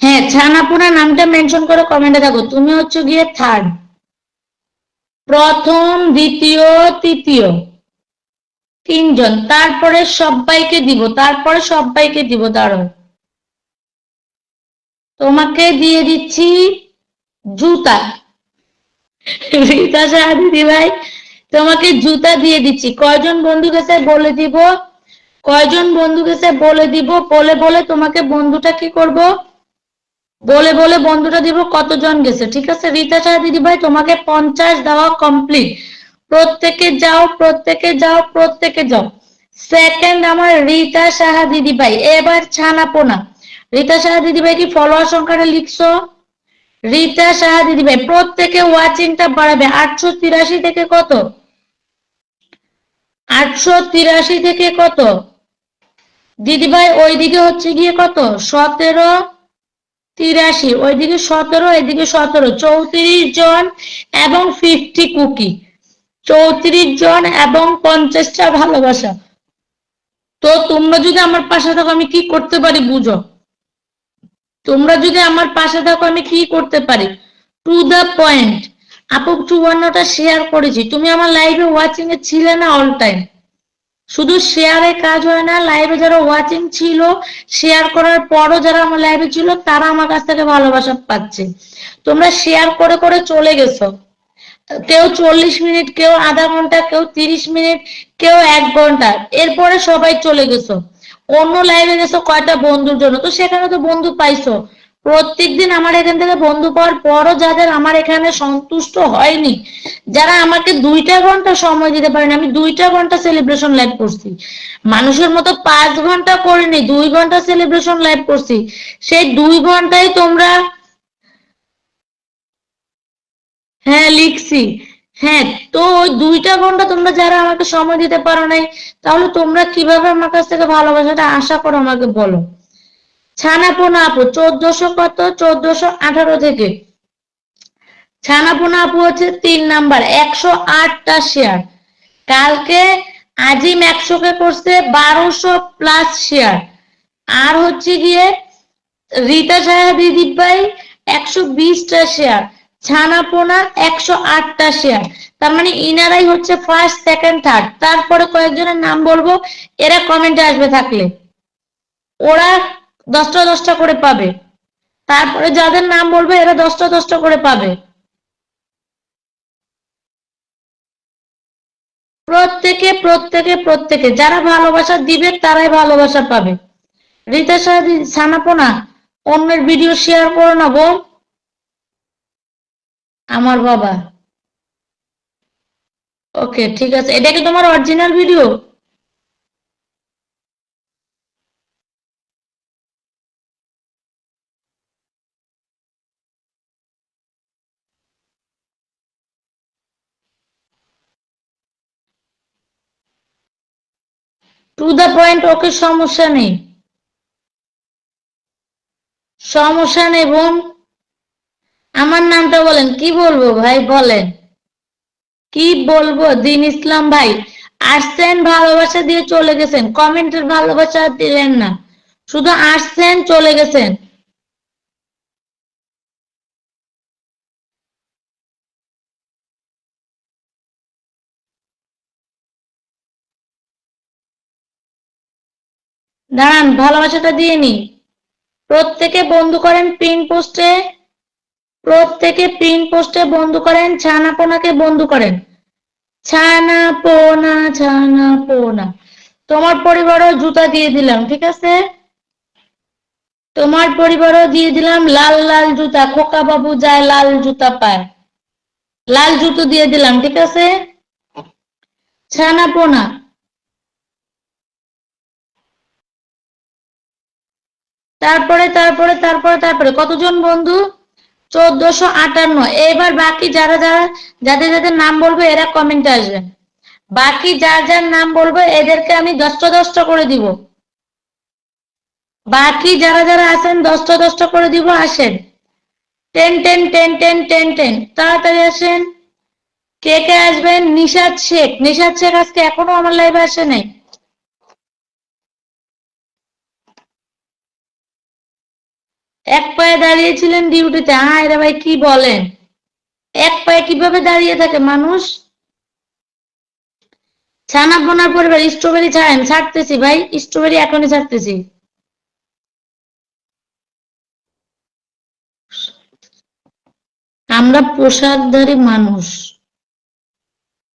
হ্যাঁ ছানাপুরা নামটা মেনশন করে কমেন্টে থাকো। তুমি হচ্ছে গিয়ে থার্ড, প্রথম দ্বিতীয় তৃতীয়, তিনজন। তারপরে সবাইকে দিব, তারপরে সবাইকে দিব। দাঁড়াও তোমাকে দিয়ে দিচ্ছি জুতা। রীতা সাহা দিদি ভাই তোমাকে জুতা দিয়ে দিচ্ছি। কয়জন বন্ধু গেছে বলে দিব, কয়জন বন্ধু গেছে বলে দিব। বলে বলে তোমাকে বন্ধুটা কি করব, বলে বলে বন্ধুটা দিব কতজন গেছে, ঠিক আছে? রীতা সাহা দিদি ভাই তোমাকে 50 দেওয়া কমপ্লিট। প্রত্যেকে যাও প্রত্যেকে যাও প্রত্যেকে যাও। সেকেন্ড আমার রীতা সাহা দিদি ভাই। এবার ছানাপোনা। রীতা সাহা দিদি ভাই কি ফলোয়ার সংখ্যাটা লিখছো? রীতা সাহা দিদি ভাই প্রত্যেকে ওয়াচিংটা বাড়াবে। 883 থেকে কত, 883 থেকে কত দিদি ভাই? ওইদিকে হচ্ছে গিয়ে কত 1783, ওইদিকে 17, এদিকে 17, 34 জন এবং 50 কুকি। 34 জন এবং 50টা ভালোবাসা। তো তোমরা যদি আমার পাশে থাকো আমি কি করতে পারি বুঝো? তোমরা যদি আমার পাশে থাকো আমি কি করতে পারি? To the point. আপু 54টা শেয়ার করেছি, তুমি আমার লাইভে ওয়াচিং এ ছিলে না অল টাইম? শুধু শেয়ারে কাজ হয় না, লাইভে যারা ওয়াচিং ছিল, শেয়ার করার পরও যারা আমার লাইভে ছিল তারা আমার কাছ থেকে ভালোবাসা পাচ্ছে। তোমরা শেয়ার করে করে চলে গেছো, কেউ 40 মিনিট, কেউ আধা ঘন্টা, কেউ 30 মিনিট, কেউ 1 ঘন্টা, এরপরে সবাই চলে গেছো অন্য লাইভে গেছো কয়টা বন্ধুর জন্য। তো সেখানে তো বন্ধু পাইছো। প্রত্যেকদিন আমার এখান থেকে বন্ধু পাওয়ার পরও যাদের আমার এখানে সন্তুষ্ট হয়নি, যারা আমাকে 2টা ঘন্টা সময় দিতে পারেন, আমি 2টা ঘন্টা সেলিব্রেশন লাইভ করছি। মানুষের মতো 5 ঘন্টা করিনি, 2 ঘন্টা সেলিব্রেশন লাইভ করছি। সেই 2 ঘন্টায় তোমরা, হ্যাঁ লিখছি, হ্যাঁ। তো ওই 2টা ঘন্টা তোমরা যারা আমাকে সময় দিতে পারো নাই, তাহলে তোমরা কিভাবে আমার কাছ থেকে ভালোবাসাটা আশা করো আমাকে বলো? ছানাপোনা আপু 1400 কত 1418 থেকে। ছানাপোনা আপু হচ্ছে 3 নাম্বার, 108টা শেয়ার। কালকে আজিম 100কে করছে 1200 প্লাস শেয়ার। আর হচ্ছে গিয়ে রীতা সাহা দিদি ভাই 120টা শেয়ার। ছানাপোনা 108টা শেয়ার। তার মানে ইনারাই হচ্ছে ফার্স্ট, সেকেন্ড, থার্ড। তারপরে কয়েকজনের নাম বলবো, এরা কমেন্টে আসবে থাকলে, ওরা 10টা 10টা করে পাবে। তারপরে যাদের নাম বলবে এরা 10টা 10টা করে পাবে। প্রত্যেকে প্রত্যেকে প্রত্যেকে যারা ভালোবাসা দিবে তারাই ভালোবাসা পাবে। রীতা ছানাপোনা, অন্যের ভিডিও শেয়ার করো না বোন। আমার বাবা, ওকে ঠিক আছে। এটা কি তোমার original video? To the point, okay সমস্যা নেই, সমস্যা নেই বোন। আমার নামটা বলেন, কি বলবো ভাই বলেন, কি বলবো? দিন ইসলাম ভাই আসছেন, ভালোবাসা দিয়ে চলে গেছেন, কমেন্টের ভালোবাসা দিলেন না, শুধু আসছেন চলে গেছেন। দাঁড়ান, ভালোবাসাটা দিয়ে নি। প্রত্যেকে বন্ধু করেন পিন পোস্টে, প্রত্যেকে পিন পোস্টে বন্ধু করেন, ছানাপোনাকে বন্ধু করেন। ছানাপোনা ছানাপোনা, তোমার পরিবারও জুতা দিয়ে দিলাম, ঠিক আছে? তোমার পরিবারও দিয়ে দিলাম লাল লাল জুতা, খোকা বাবু যায় লাল জুতা পায়, লাল জুতো দিয়ে দিলাম, ঠিক আছে? ছানাপোনা, তারপরে তারপরে তারপরে তারপরে কতজন বন্ধু? 1458। এবার বাকি যারা যারা, যাদের যাদের নাম বলবো এরা কমেন্টে আসবেন। বাকি যার যার নাম বলবো এদেরকে আমি 10টা 10টা করে দিব। বাকি যারা যারা আছেন 10টা 10টা করে দিব, আসেন। 10 10 10 10 10 10, তাড়াতাড়ি আসেন। কে কে আসবেন? নিশাদ শেখ, নিশাদ শেখ আজকে এখনো আমার লাইভে আসে নাই। এক পায়ে দাঁড়িয়েছিলেন ডিউটিতে, হ্যাঁ রে ভাই কি বলেন, এক পায়ে কিভাবে দাঁড়িয়ে থাকে মানুষ? ছানাপোনার পরিবার স্ট্রবেরি ছাড়েন, ছাড়তেছি ভাই, স্ট্রবেরি এখনই ছাড়তেছি। আমরা পোশাকধারী মানুষ,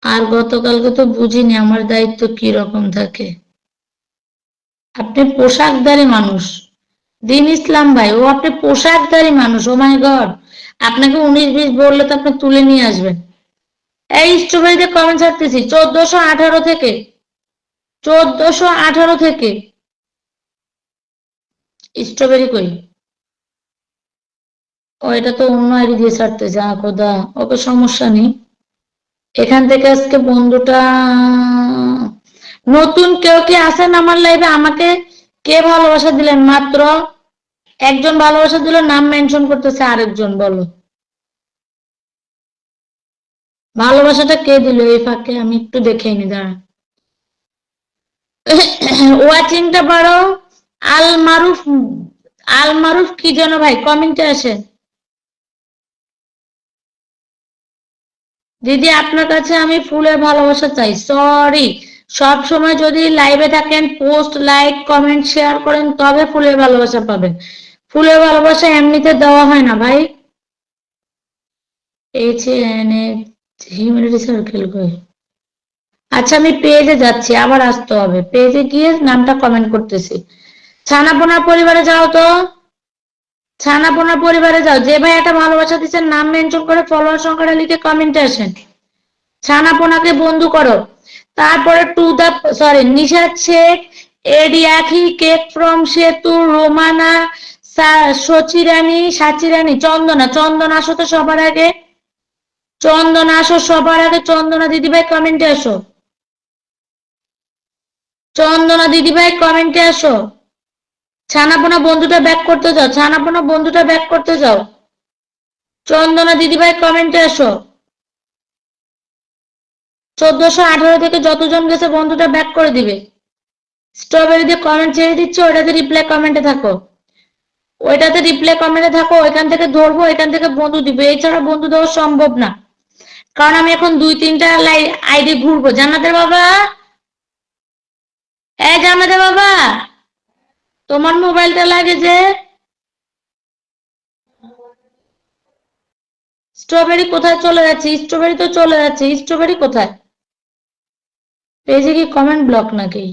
আর গতকালকে তো বুঝিনি আমার দায়িত্ব কি রকম থাকে। আপনি পোশাকধারী মানুষ, দিন ইসলাম ভাই, ও আপনি পোশাকধারী মানুষ, ও মাই গড। আপনাকে 19-20 বললে তো আপনি তুলে নিয়ে আসবেন। এই স্ট্রবেরিতে কমেন্ট ছাড়তেছি 1418 থেকে, 1418 থেকে। স্ট্রবেরি কই? ও এটা তো অন্য আইডি দিয়ে ছাড়তেছে, খোদা, ওকে সমস্যা নেই। এখান থেকে আজকে বন্ধুটা, নতুন কেউ কি আছেন আমার লাইভে? আমাকে কে ভালোবাসা দিলেন? মাত্র একজন ভালোবাসা দিল, নাম মেনশন করতেছে আরেকজন, বলো ভালোবাসাটা কে দিল এই ফাঁকে? আমি একটু দেখে নি, দাঁড়া। ওয়াচিংটা বাড়ো। আল মারুফ, আল মারুফ কি যেন ভাই, কমেন্টে আসে। দিদি আপনার কাছে আমি ফুলের ভালোবাসা চাই, সরি। সব সময় যদি লাইভে থাকেন, পোস্ট লাইক কমেন্ট শেয়ার করেন, তবে ফুলের ভালোবাসা পাবেন। ফুলের ভালোবাসা এমনিতে দেওয়া হয় না ভাই। হিউম্যানিটি সার্কেল কই? আচ্ছা আমি পেজে যাচ্ছি, আবার আসতে হবে, পেজে গিয়ে নামটা কমেন্ট করতেছি। ছানাপোনা পরিবারে যাও তো, ছানাপোনা পরিবারে যাও। যে ভাই একটা ভালোবাসা দিচ্ছেন নাম মেনশন করে ফলোয়ার সংখ্যাটা লিখে কমেন্টে আসেন। ছানাপোনাকে বন্ধু করো। তারপরে to the, sorry, Nishad Sheikh, এডিয়াখি, কেক ফ্রম সেতু, রোমানা, সচিরানী, সাচিরানী, চন্দনা, চন্দনা আসো তো সবার আগে, চন্দনা আসো সবার আগে, চন্দনা দিদিভাই কমেন্টে আসো, চন্দনা দিদিভাই কমেন্টে আসো। ছানাপোনা বন্ধুটা ব্যাক করতে যাও, ছানাপোনা বন্ধুটা ব্যাক করতে যাও। চন্দনা দিদিভাই কমেন্টে আসো। 1418 থেকে যতজন গেছে বন্ধুটা ব্যাক করে দিবে। স্ট্রবেরি দিয়ে কমেন্ট ছেড়ে দিচ্ছে, ওটাতে রিপ্লাই কমেন্টে থাকো। ওইটাতে রিপ্লাই কমেন্টে থাকো, ওইখান থেকে ধরবো, এখান থেকে বন্ধু দিবে, এছাড়া বন্ধু দেওয়া সম্ভব না। কারণ আমি এখন 2-3টা আইডি ঘুরবো। জান্নাতের বাবা, জান্নাতের বাবা, তোমার মোবাইলটা লাগে যে। স্ট্রবেরি কোথায় চলে যাচ্ছে? স্ট্রবেরি তো চলে যাচ্ছে, স্ট্রবেরি কোথায়? পেজে কি কমেন্ট ব্লক নাকি?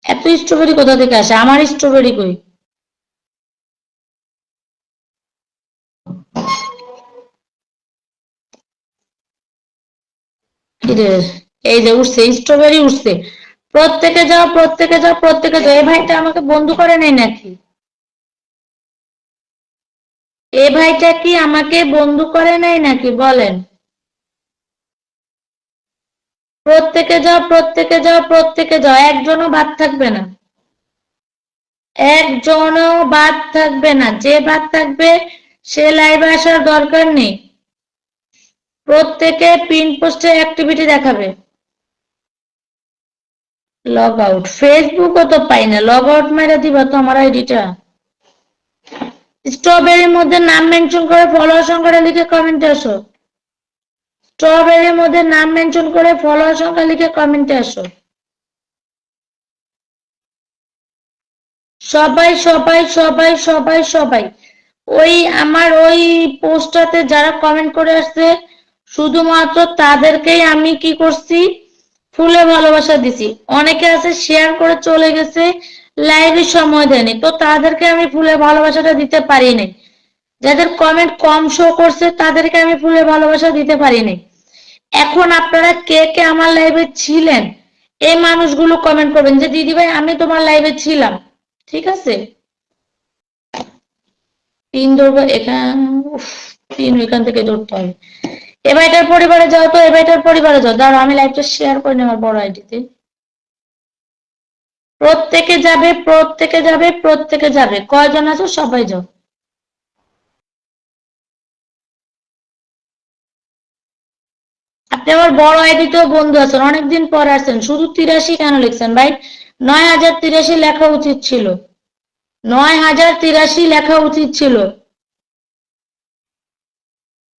এত স্ট্রবেরি কোথা থেকে আসে? আমার স্ট্রবেরি কই? এই যে উঠছে, স্ট্রবেরি উঠছে। প্রত্যেকে যাও, প্রত্যেকে যাও, প্রত্যেকে যাও। এই ভাইটা আমাকে বন্ধু করে নেই নাকি? এই ভাইটা কি আমাকে বন্ধু করে নাই নাকি বলেন? প্রত্যেকে যাও, প্রত্যেকে যাও, প্রত্যেকে যাও, একজনও বাদ থাকবে না, একজনও বাদ থাকবে না। যে বাদ থাকবে সে লাইভে আসার দরকার নেই। প্রত্যেকে পিন পোস্টে অ্যাক্টিভিটি দেখাবে। লগ আউট, ফেসবুকও তো পাই না, লগ আউট মেরে দিবা তো আমার আইডিটা। স্ট্রবেরির মধ্যে নাম মেনশন করে ফলোয়ার সংখ্যাটা লিখে কমেন্টে আসো। স্ট্রবেরির মধ্যে নাম মেনশন করে ফলোয়ার সংখ্যা লিখে কমেন্টে আসো। সবাই সবাই সবাই সবাই সবাই ওই আমার ওই পোস্টটাতে যারা কমেন্ট করে আসছে শুধুমাত্র তাদেরকেই আমি কি করছি, ফুলে ভালোবাসা দিছি। অনেকে আছে শেয়ার করে চলে গেছে, লাইভে সময় দেয়নি, তো তাদেরকে আমি ফুলে ভালোবাসাটা দিতে পারি নাই। যাদের কমেন্ট কম শো করছে তাদেরকে আমি ফুলে ভালোবাসা দিতে পারি নাই। এখন আপনারা কে কে আমার লাইভে ছিলেন এই মানুষগুলো কমেন্ট করবেন যে দিদি ভাই আমি তোমার লাইভে ছিলাম, ঠিক আছে? পিন ধরবো এখান, পিন এখান থেকে ধরতে হবে। এবার পরিবারে যাও তো, এবার পরিবারে যাও। দাঁড়াও আমি লাইভটা শেয়ার করে নেই আমার বড় আইডিতে। প্রত্যেকে যাবে, প্রত্যেকে যাবে, প্রত্যেকে যাবে। কয়জন আছো সবাই যাও। আপনি আমার বড় আইডিতেও বন্ধু আছেন, অনেকদিন পর আসছেন, শুধু 83 কেন লিখছেন ভাই? 9083 লেখা উচিত ছিল, 9083 লেখা উচিত ছিল।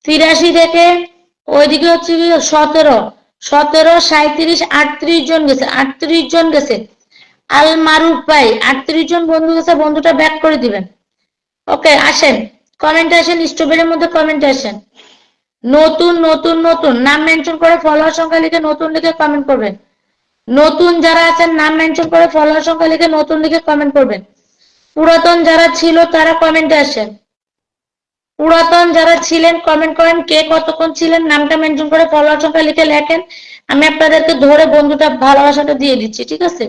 83 থেকে ওইদিকে হচ্ছে কি 17, 17, 37, 38 জন গেছে, 38 জন গেছে। আল মারুফ ভাই 38 জন বন্ধু গেছে, বন্ধুটা ব্যাক করে দিবেন। ওকে আসেন, কমেন্টে আসেন, স্ট্রবেরির মধ্যে কমেন্টে আসেন। নতুন নতুন নতুন নাম মেনশন করে ফলোয়ার সংখ্যা লিখে নতুন লিখে কমেন্ট করবেন। নতুন যারা আছেন নাম মেনশন করে ফলোয়ার সংখ্যা লিখে নতুন লিখে কমেন্ট করবেন। পুরাতন যারা ছিল তারা কমেন্টে আসেন। পুরাতন যারা ছিলেন কমেন্ট করেন, কে কতক্ষণ ছিলেন, নামটা মেনশন করে ফলোয়ার সংখ্যা লিখে লেখেন। আমি আপনাদেরকে ধরে বন্ধুটা ভালোবাসাটা দিয়ে দিচ্ছি, ঠিক আছে?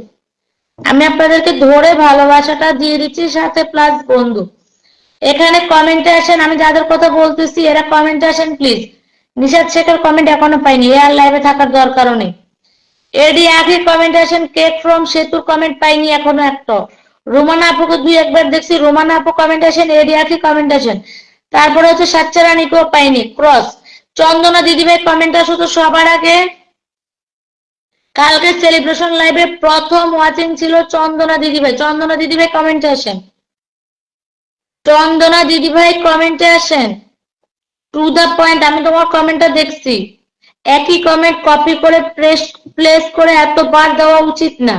আমি আপনাদেরকে ধরে ভালোবাসাটা দিয়ে দিচ্ছি, সাথে প্লাস বন্ধু। এখানে কমেন্টে আসেন, আমি যাদের কথা বলতেছি এরা কমেন্টে আসেন প্লিজ। নিশাদ শেখের কমেন্ট এখনো পাইনি, এ আর লাইভে থাকার দরকারও নেই। এডি আগে কমেন্ট আসেন, কেক ফ্রম সেতুর কমেন্ট পাইনি এখনো একটা। রোমানা আপুকে 2-1 বার দেখছি, রোমানা আপু কমেন্ট আসেন, এডি আগে কমেন্ট আসেন। তারপরে হচ্ছে সাচ্চা রানীকেও পাইনি, ক্রস। চন্দনা দিদিভাই কমেন্ট আসো তো সবার আগে। কালকে সেলিব্রেশন লাইভে প্রথম ওয়াচিং ছিল চন্দনা দিদিভাই, চন্দনা দিদিভাই কমেন্টে আসেন, চন্দনা দিদিভাই কমেন্টে আসেন। টু দা পয়েন্ট, আমি তোমার কমেন্টটা দেখছি। একই কমেন্ট কপি করে প্লেস করে এতবার দেওয়া উচিত না।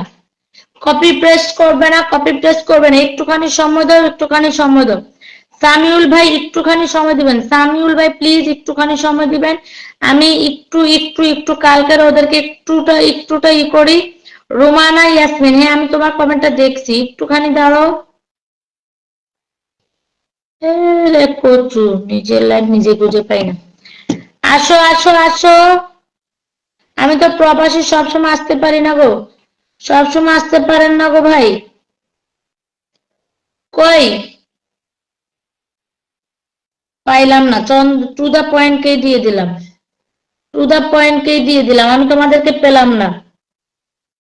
কপি পেস্ট করবে না, কপি পেস্ট করবে না, একটুখানি সময় দাও, একটুখানি সময় দাও। সামিউল ভাই একটুখানি সময় দিবেন, সামিউল ভাই প্লিজ একটুখানি সময় দিবেন। আমি একটু একটু একটু কালকের ওদেরকে একটুটা একটুটা করি। রোমানা ইয়াসমিন, হ্যাঁ আমি তোমার কমেন্টটা দেখছি, একটুখানি দাঁড়াও। কচু নিজের লাইফ নিজে বুঝে পাই না। আসো আসো আসো, আমি তো প্রবাসী, সবসময় আসতে পারি না গো, সবসময় আসতে পারেন না গো ভাই। কই পাইলাম না, টু দা পয়েন্টকেই দিয়ে দিলাম, টু দা পয়েন্টকেই দিয়ে দিলাম, আমি তোমাদেরকে পেলাম না।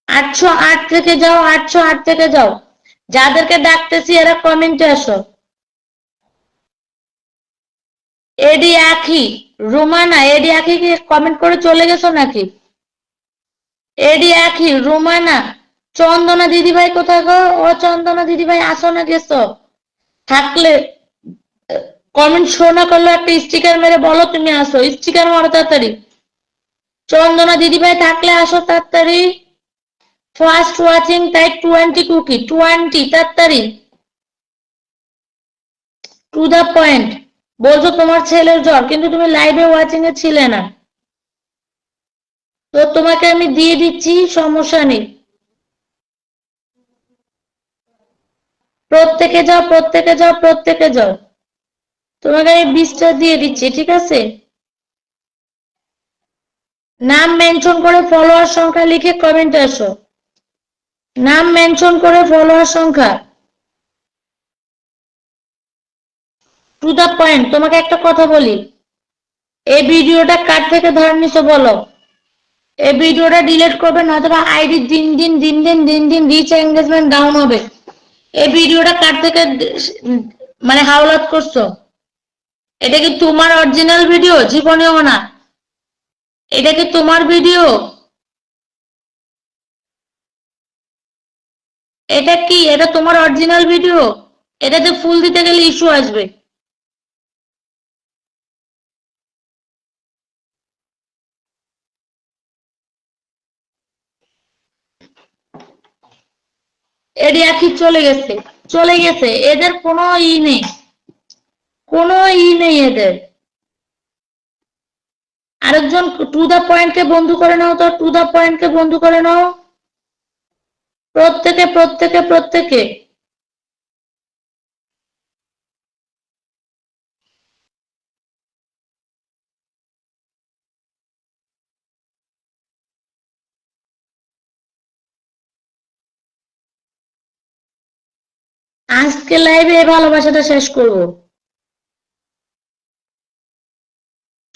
808 থেকে যাও, 808 থেকে যাও। যাদেরকে ডাকতেছি এরা কমেন্টে আসো। এডি আখি, রুমানা, এডি আখি কি কমেন্ট করে চলে গেছো নাকি? এডি আখি, রুমানা, চন্দনা দিদিভাই কোথায় গো? ও চন্দনা দিদিভাই আসো না, গেছো? থাকলে কমেন্ট শো না করলে একটা স্টিকার মেরে বলো তুমি আসো, স্টিকার মারো তাড়াতাড়ি। চন্দনা দিদিভাই থাকলে আসো তাড়াতাড়ি। ফার্স্ট ওয়াচিং তাই 20 কুকি, 20 তাড়াতাড়ি, টু দা পয়েন্ট। বলছো তোমার ছেলের জ্বর, কিন্তু তুমি লাইভে ওয়াচিং এ ছিলে না, তো তোমাকে আমি দিয়ে দিচ্ছি, সমস্যা নেই। প্রত্যেকে যাও, প্রত্যেকে যাও, প্রত্যেকে যাও, তোমাকে আমি 20টা দিয়ে দিচ্ছি, ঠিক আছে? নাম মেনশন করে ফলোয়ার সংখ্যা লিখে কমেন্টে আসো, নাম মেনশন করে ফলোয়ার সংখ্যা, টু দা পয়েন্ট। তোমাকে একটা কথা বলি, এই ভিডিওটা কার থেকে ধার নিছো বলো? এই ভিডিওটা ডিলিট করবে, নয়তো আইডি দিন দিন দিন দিন দিন দিন রিচ এঙ্গেজমেন্ট ডাউন হবে। এই ভিডিওটা কার থেকে মানে হাওলাত করছো? এটা কি তোমার অরিজিনাল ভিডিও? জীবনেও না। এটা কি তোমার ভিডিও? এটা কি, এটা তোমার অরিজিনাল ভিডিও? এটাতে ফুল দিতে গেলে ইস্যু আসবে। এডি আখি চলে গেছে, চলে গেছে, এদের কোনো নেই, কোনো নেই এদের। আরেকজন টু দা পয়েন্ট কে বন্ধু করে নাও তো, টু দা পয়েন্ট কে বন্ধু করে নাও, প্রত্যেকে প্রত্যেকে প্রত্যেকে। আজকে লাইভে এই ভালোবাসাটা শেষ করব।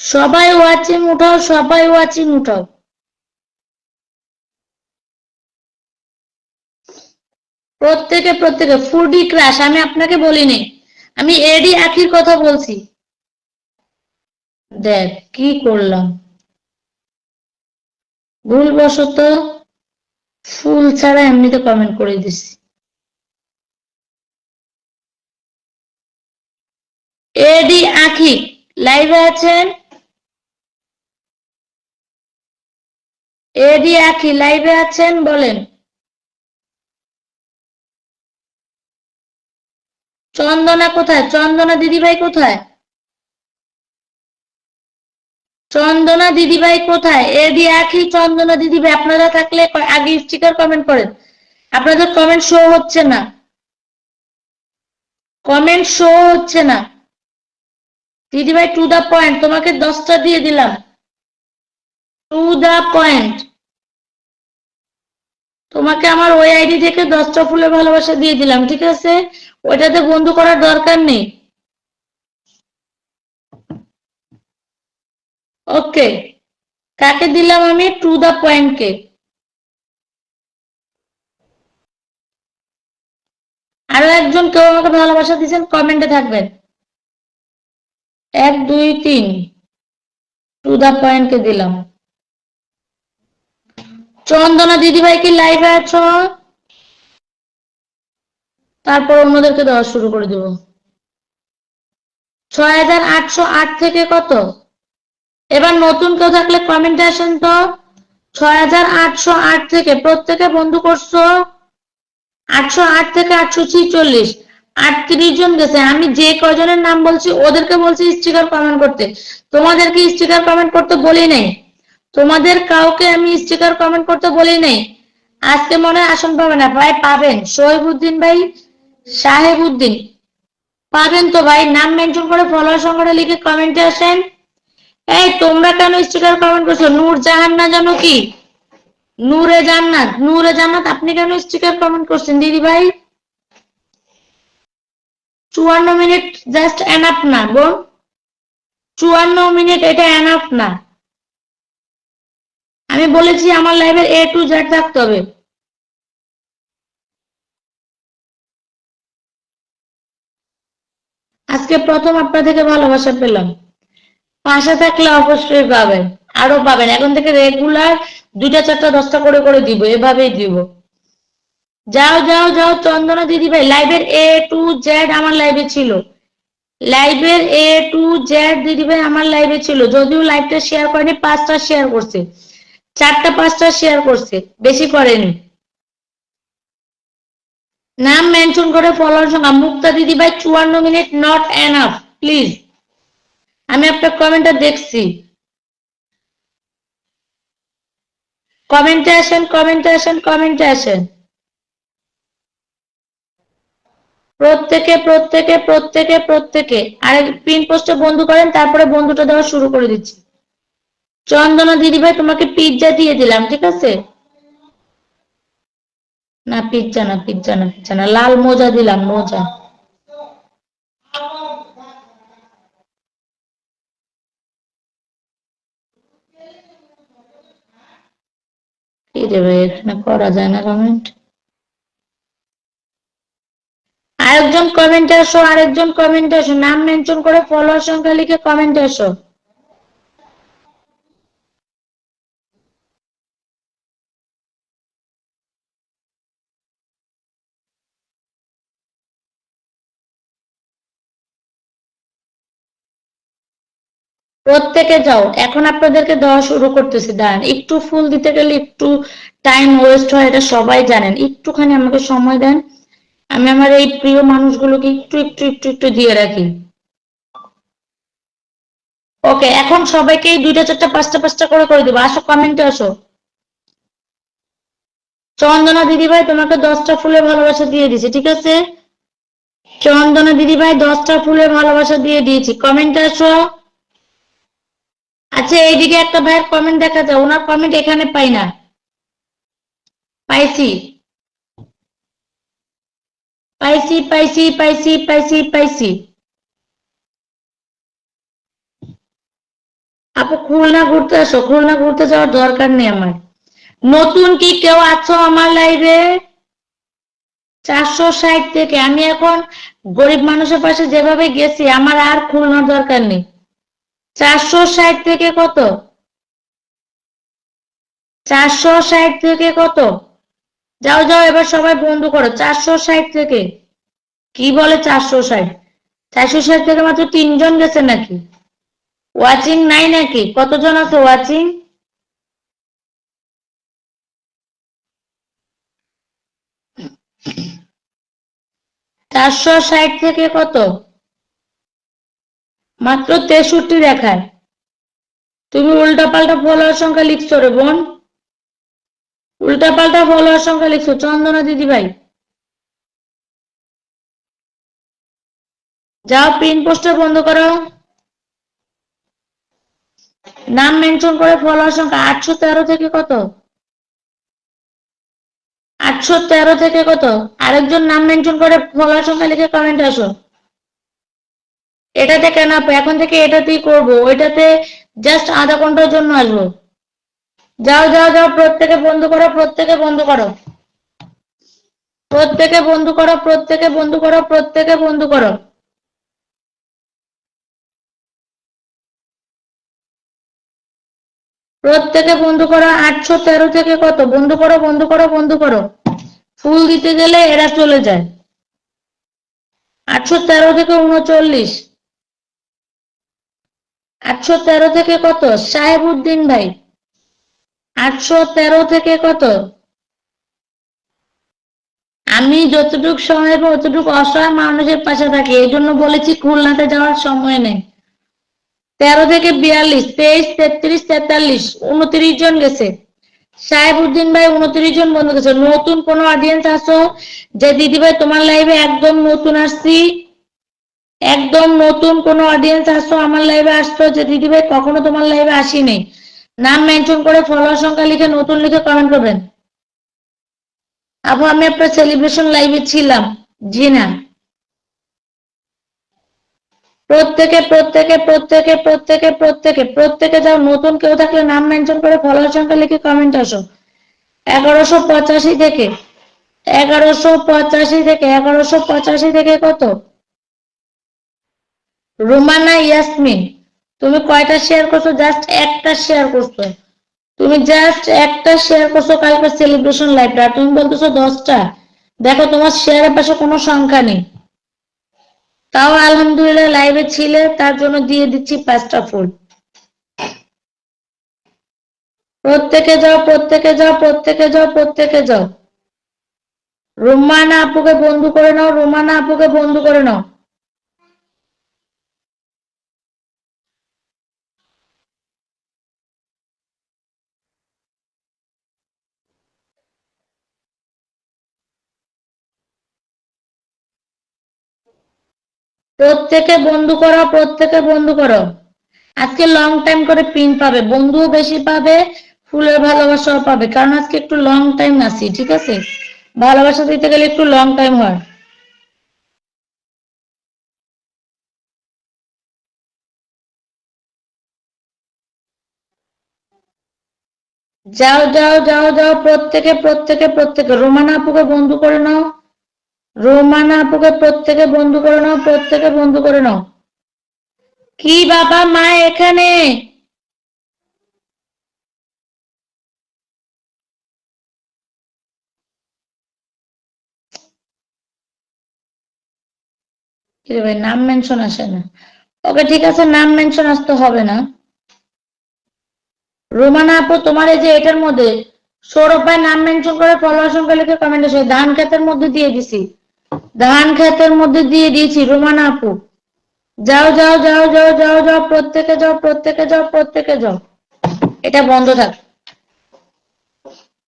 সবাই ওয়াচিং উঠাও, সবাই ওয়াচিং উঠাও। প্রত্যেকে প্রত্যেকে ফুডি ক্রাশ, আমি আপনাকে বলিনি, আমি এডি আখির কথা বলছি। দেখ কি করলাম, ভুলবশত ফুল ছাড়া এমনিতে কমেন্ট করে দিছি। এডি আখি লাইভে আছেন? এডি আখি লাইভে আছেন বলেন? চন্দনা কোথায়? চন্দনা দিদিভাই কোথায়? চন্দনা দিদিভাই কোথায়? এডি আখি, চন্দনা দিদিভাই আপনারা থাকলে আগে স্টিকার কমেন্ট করেন। আপনাদের কমেন্ট শো হচ্ছে না, কমেন্ট শো হচ্ছে না। দিদিভাই টু দা পয়েন্ট, তোমাকে 10টা দিয়ে দিলাম, টু দা পয়েন্ট। তোমাকে আমার ওই আইডি থেকে 10টা ফুলের ভালোবাসা দিয়ে দিলাম, ঠিক আছে? ওইটাতে বন্ধু করার দরকার নেই। ওকে, কাকে দিলাম আমি? টু দা পয়েন্ট কে। আরো একজন কেউ আমাকে ভালোবাসা দিয়েছেন, কমেন্টে থাকবেন। 1 2 3 টু দা পয়েন্ট কে দিলাম। চন্দনা দিদিভাই কি লাইভে আছো? তারপর অন্যদেরকে দেওয়া শুরু করে দেব। 6808 থেকে কত? এবার নতুন কেউ থাকলে কমেন্টে আসেন তো। 6808 থেকে প্রত্যেকে বন্ধু করছো। 808 থেকে 846, 38 জন গেছে। আমি যে কজনের নাম বলছি ওদেরকে বলছি স্টিকার কমেন্ট করতে, তোমাদেরকে স্টিকার কমেন্ট করতে বলি নাই, তোমাদের কাউকে আমি স্টিকার কমেন্ট করতে বলি নাই। আজকে মনে হয় আসন পাবে না ভাই, পাবেন। শহীবউদ্দিন ভাই, সাহেবউদ্দিন, পাবেন তো ভাই। নাম মেনশন করে ফলোয়ার সংখ্যাটা লিখে কমেন্টে আসেন। এই তোমরা কেন স্টিকার কমেন্ট করছো? নূর জাহান না জানো কি? নূরে জান্নাত, নূরে জান্নাত, আপনি কেন স্টিকার কমেন্ট করছেন দিদি ভাই? 54 মিনিট জাস্ট এনাফ না বোন, 54 মিনিট এটা এনাফ না। আমি বলেছি আমার লাইভের A to Z থাকতে হবে। আজকে প্রথম আপনার থেকে ভালোবাসা পেলাম, পাশে থাকলে অবশ্যই পাবেন, আরো পাবেন। এখন থেকে রেগুলার 2টা 4টা 10টা করে দিব, এভাবেই দিব। যাও যাও যাও চন্দনা দিদি ভাই, লাইভের A to Z আমার লাইভে ছিল, লাইভের A to Z দিদি ভাই আমার লাইভে ছিল, যদিও লাইভটা শেয়ার করেনি, 5টা শেয়ার করছে, 4টা 5টা শেয়ার করছে, বেশি করেনি। নাম মেনশন করে ফলোয়ার সংখ্যা, মুক্তা দিদি ভাই 54 মিনিট নট এনাফ, প্লিজ। আমি আপনার কমেন্টটা দেখছি, কমেন্টে আসেন, কমেন্টে আসেন, কমেন্টে আসেন, প্রত্যেকে প্রত্যেকে প্রত্যেকে প্রত্যেকে। আর পিন পোস্টে বন্ধু করেন, তারপরে বন্ধুটা দেওয়া শুরু করে দিচ্ছি। চন্দনা দিদি ভাই তোমাকে পিৎজা দিয়ে দিলাম, ঠিক আছে? না পিৎজা না, পিৎজা না, পিৎজা না, লাল মোজা দিলাম, মোজা। কি রে ভাই, এখানে করা যায় না কমেন্ট। আরেকজন কমেন্টে আসো, আরেকজন কমেন্টে আসো, নাম মেনশন করে ফলোয়ার সংখ্যা লিখে কমেন্টে আসো। প্রত্যেকে যাও, এখন আপনাদেরকে দেওয়া শুরু করতেছি, দাঁড়ান, একটু ফুল দিতে গেলে একটু টাইম ওয়েস্ট হয়, এটা সবাই জানেন, একটুখানি আমাকে সময় দেন, আমি আমার এই প্রিয় মানুষগুলোকে একটু একটু একটু একটু দিয়ে রাখি। ওকে, এখন সবাইকে 2টা 4টা 5টা 5টা করে দেবো, আসো কমেন্টে আসো। চন্দনা দিদি ভাই তোমাকে 10টা ফুলের ভালোবাসা দিয়ে দিয়েছি, ঠিক আছে? চন্দনা দিদি ভাই 10টা ফুলের ভালোবাসা দিয়ে দিয়েছি, কমেন্টে আসো। আচ্ছা এইদিকে একটা ভাইয়ের কমেন্ট দেখা যায়, ওনার কমেন্ট এখানে পাই না। পাইছি পাইছি পাইছি পাইছি পাইছি পাইছি। আপু খুলনা ঘুরতে আসো, খুলনা ঘুরতে যাওয়ার দরকার নেই আমার। নতুন কি কেউ আছো আমার লাইভে? 460 থেকে আমি এখন গরিব মানুষের পাশে যেভাবে গেছি, আমার আর খুলনার দরকার নেই। 460 থেকে কত? 460 থেকে কত? যাও যাও এবার সবাই বন্ধ করো, 460 থেকে। কি বলে 460? 460 থেকে মাত্র 3জন গেছে নাকি? ওয়াচিং নাই নাকি? কতজন আছে ওয়াচিং? 460 থেকে কত? মাত্র 63 দেখায়। তুমি উল্টাপাল্টা ফলোয়ার সংখ্যা লিখছো রে বোন, উল্টাপাল্টা ফলোয়ার সংখ্যা লিখছো চন্দনা দিদি ভাই। যাও পিন পোস্টার বন্ধ করো, নাম মেনশন করে ফলোয়ার সংখ্যা। 813 থেকে কত? 813 থেকে কত? আরেকজন নাম মেনশন করে ফলোয়ার সংখ্যা লিখে কমেন্ট আসো। এটাতে কেন আপু, এখন থেকে এটাতেই করবো, ওইটাতে জাস্ট আধা ঘন্টার জন্য আসবো। যাও যাও যাও, প্রত্যেকে বন্ধ করো, প্রত্যেকে বন্ধ করো, প্রত্যেকে বন্ধ করো, প্রত্যেকে বন্ধ করো, প্রত্যেকে বন্ধ করো, প্রত্যেকে বন্ধ করো। 813 থেকে কত? বন্ধ করো বন্ধ করো বন্ধ করো, ফুল দিতে গেলে এরা চলে যায়। 813 থেকে 39, 813 থেকে কত? সাহেবউদ্দিন ভাই 813 থেকে কত? আমি যতটুকু সময় পাবো ততটুকু অসহায় মানুষের পাশে থাকি, এই জন্য বলেছি খুলনাতে যাওয়ার সময় নেই। 13 থেকে 42, 23, 33, 43, 29 জন গেছে। সাহেবউদ্দিন ভাই 29 জন বন্ধু গেছে। নতুন কোন অডিয়েন্স আসো যে দিদি ভাই তোমার লাইভে একদম নতুন আসছি, একদম নতুন কোন অডিয়েন্স আসো আমার লাইভে, আসছো যে দিদি ভাই কখনো তোমার লাইভে আসিনি, নাম মেনশন করে ফলোয়ার সংখ্যা লিখে নতুন লিখে কমেন্ট করবেন। আপু আমি আপনার সেলিব্রেশন লাইভে ছিলাম। জি না। প্রত্যেকে প্রত্যেকে প্রত্যেকে প্রত্যেকে প্রত্যেকে প্রত্যেকে যাও, নতুন কেউ থাকলে নাম মেনশন করে ফলোয়ার সংখ্যা লিখে কমেন্ট আসো। 1185 থেকে 1185 থেকে 1185 থেকে কত? রোমানা ইয়াসমিন তুমি কয়টা শেয়ার করছো? জাস্ট একটা শেয়ার করছো, তুমি জাস্ট একটা শেয়ার করছো কালকে সেলিব্রেশন লাইভটা, তুমি বলতেছো 10টা। দেখো তোমার শেয়ারের পাশে কোনো সংখ্যা নেই, তাও আলহামদুলিল্লাহ লাইভে ছিলে, তার জন্য দিয়ে দিচ্ছি 5টা ফুল। প্রত্যেকে যাও, প্রত্যেকে যাও, প্রত্যেকে যাও, প্রত্যেকে যাও। রুমানা আপুকে বন্ধু করে নাও, রুমানা আপুকে বন্ধু করে নাও। প্রত্যেকে বন্ধু করো, প্রত্যেকে বন্ধু করো। আজকে লং টাইম করে পিন পাবে, বন্ধুও বেশি পাবে, ফুলের ভালোবাসাও পাবে, কারণ আজকে একটু লং টাইম আছি, ঠিক আছে? ভালোবাসা দিতে গেলে একটু লং টাইম হয়। যাও যাও যাও যাও, প্রত্যেকে প্রত্যেকে প্রত্যেকে রোমানা আপুকে বন্ধু করে নাও, রোমানা আপুকে প্রত্যেকে বন্ধু করে নাও, প্রত্যেকে বন্ধু করে নাও। কি বাবা মা এখানে? কি রে ভাই, নাম মেনশন আসে না? ওকে ঠিক আছে, নাম মেনশন আসতে হবে না। রোমানা আপু তোমার এই যে এটার মধ্যে সৌরভ ভাই নাম মেনশন করে ফলোয়ার সংখ্যা লিখে কমেন্ট আসে, ধান ক্ষেতের মধ্যে দিয়ে দিছি, ধান ক্ষেতের মধ্যে দিয়ে দিয়েছি রোমানা আপু। যাও যাও যাও যাও যাও যাও, প্রত্যেকে যাও, প্রত্যেকে যাও, প্রত্যেকে যাও। এটা বন্ধ থাক।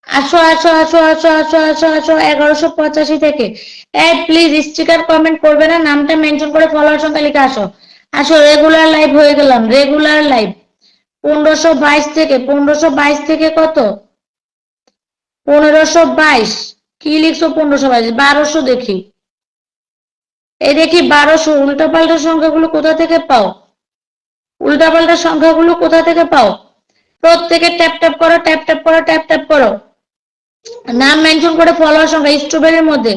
আসো আসো আসো আসো আসো আসো আসো, 1185 থেকে। প্লিজ স্টিকার কমেন্ট করবে না, নামটা মেনশন করে ফলোয়ার সংখ্যা লিখে আসো। আসো, রেগুলার লাইভ হয়ে গেলাম, রেগুলার লাইভ। 1522 থেকে, 1522 থেকে কত? 1522। কি লিখছো 1522? 1200 দেখি, এই দেখি 1200। উল্টাপাল্টা সংখ্যাগুলো কোথা থেকে পাও? উল্টাপাল্টা সংখ্যাগুলো কোথা থেকে পাও? প্রত্যেকে ট্যাপ ট্যাপ করো, ট্যাপ ট্যাপ করো, ট্যাপ ট্যাপ করো। নাম মেনশন করে ফলোয়ার সংখ্যা স্ট্রবেরির মধ্যে,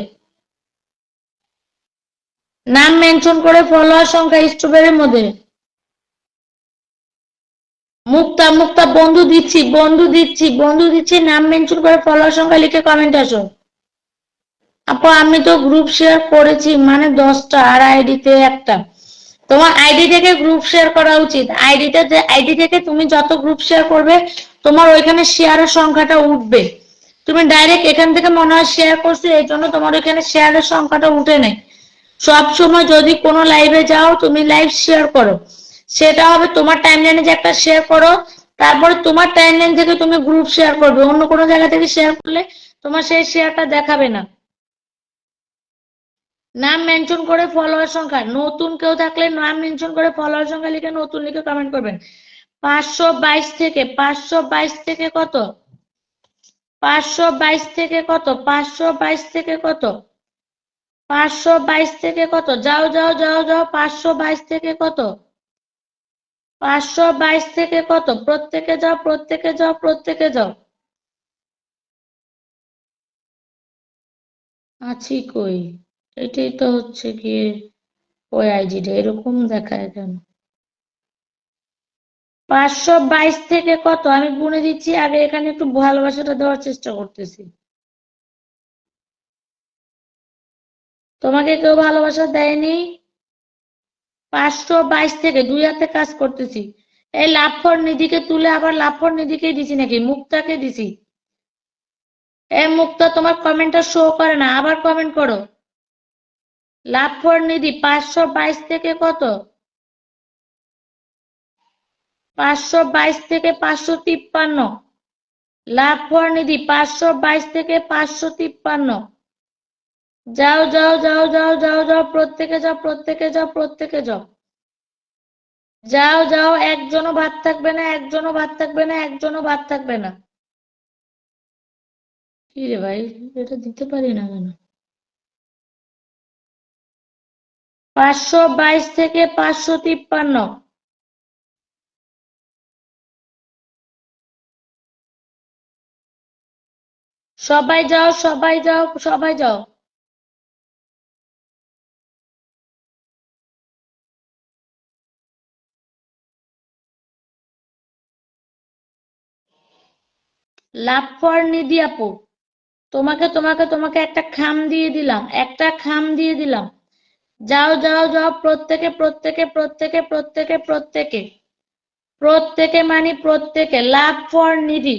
নাম মেনশন করে ফলোয়ার সংখ্যা স্ট্রবেরির মধ্যে। মুক্তা, মুক্তা বন্ধু দিচ্ছি, বন্ধু দিচ্ছি, বন্ধু দিচ্ছি, নাম মেনশন করে ফলোয়ার সংখ্যা লিখে কমেন্ট আসো। আপু আমি তো গ্রুপ শেয়ার করেছি, মানে 10টা, আর আইডিতে একটা। তোমার আইডি থেকে গ্রুপ শেয়ার করা উচিত। আইডি থেকে তুমি যত গ্রুপ শেয়ার করবে, তোমার ওইখানে শেয়ারের সংখ্যাটা উঠবে। তুমি ডাইরেক্ট এখান থেকে মনে হয় শেয়ার করছো, এই জন্য তোমার ওইখানে শেয়ারের সংখ্যাটা উঠে নেই। সব সময় যদি কোনো লাইভে যাও, তুমি লাইভ শেয়ার করো, সেটা হবে তোমার টাইমলাইনে যে একটা শেয়ার করো, তারপরে তোমার টাইমলাইন থেকে তুমি গ্রুপ শেয়ার করবে। অন্য কোনো জায়গা থেকে শেয়ার করলে তোমার সেই শেয়ারটা দেখাবে না। নাম মেনশন করে ফলোয়ার সংখ্যা, নতুন কেউ থাকলে নাম মেনশন করে ফলোয়ার সংখ্যা লিখে নতুন লিখে কমেন্ট করবেন। 522 থেকে, 522 থেকে কত? 522 থেকে কত? 522 থেকে কত? 522 থেকে কত? যাও যাও যাও যাও, 522 থেকে কত? 522 থেকে কত? প্রত্যেকে যাও, প্রত্যেকে যাও, প্রত্যেকে যাও। আছি কই? এটাই তো হচ্ছে গিয়ে ওই আইডিটা এরকম দেখায় কেন? 522 থেকে কত? আমি গুনে দিচ্ছি, আগে এখানে একটু ভালোবাসাটা দেওয়ার চেষ্টা করতেছি। তোমাকে কেউ ভালোবাসা দেয়নি? 522 থেকে, দুই হাতে কাজ করতেছি। এই লাফর নিধিকে তুলে আবার লাফর নিধিকে দিছি নাকি? মুক্তাকে দিছি। এই মুক্তা, তোমার কমেন্টটা শো করে না, আবার কমেন্ট করো। লাফর নিধি 522 থেকে কত? 522 থেকে 553। লাফর নিধি 522 থেকে 553। যাও যাও যাও যাও যাও যাও, প্রত্যেকে যাও, প্রত্যেকে যাও, প্রত্যেকে যাও। যাও যাও, একজনও বাদ থাকবে না, একজনও বাদ থাকবে না, একজনও বাদ থাকবে না। কি রে ভাই, এটা দিতে পারি না কেন? 522 থেকে 553। সবাই যাও, সবাই যাও, সবাই যাও। লাভ ফর নিধি আপু, তোমাকে তোমাকে তোমাকে একটা খাম দিয়ে দিলাম, একটা খাম দিয়ে দিলাম। যাও যাও যাও, প্রত্যেকে প্রত্যেকে প্রত্যেকে প্রত্যেকে প্রত্যেকে প্রত্যেকে মানে প্রত্যেকে, লাভ ফর নিডি।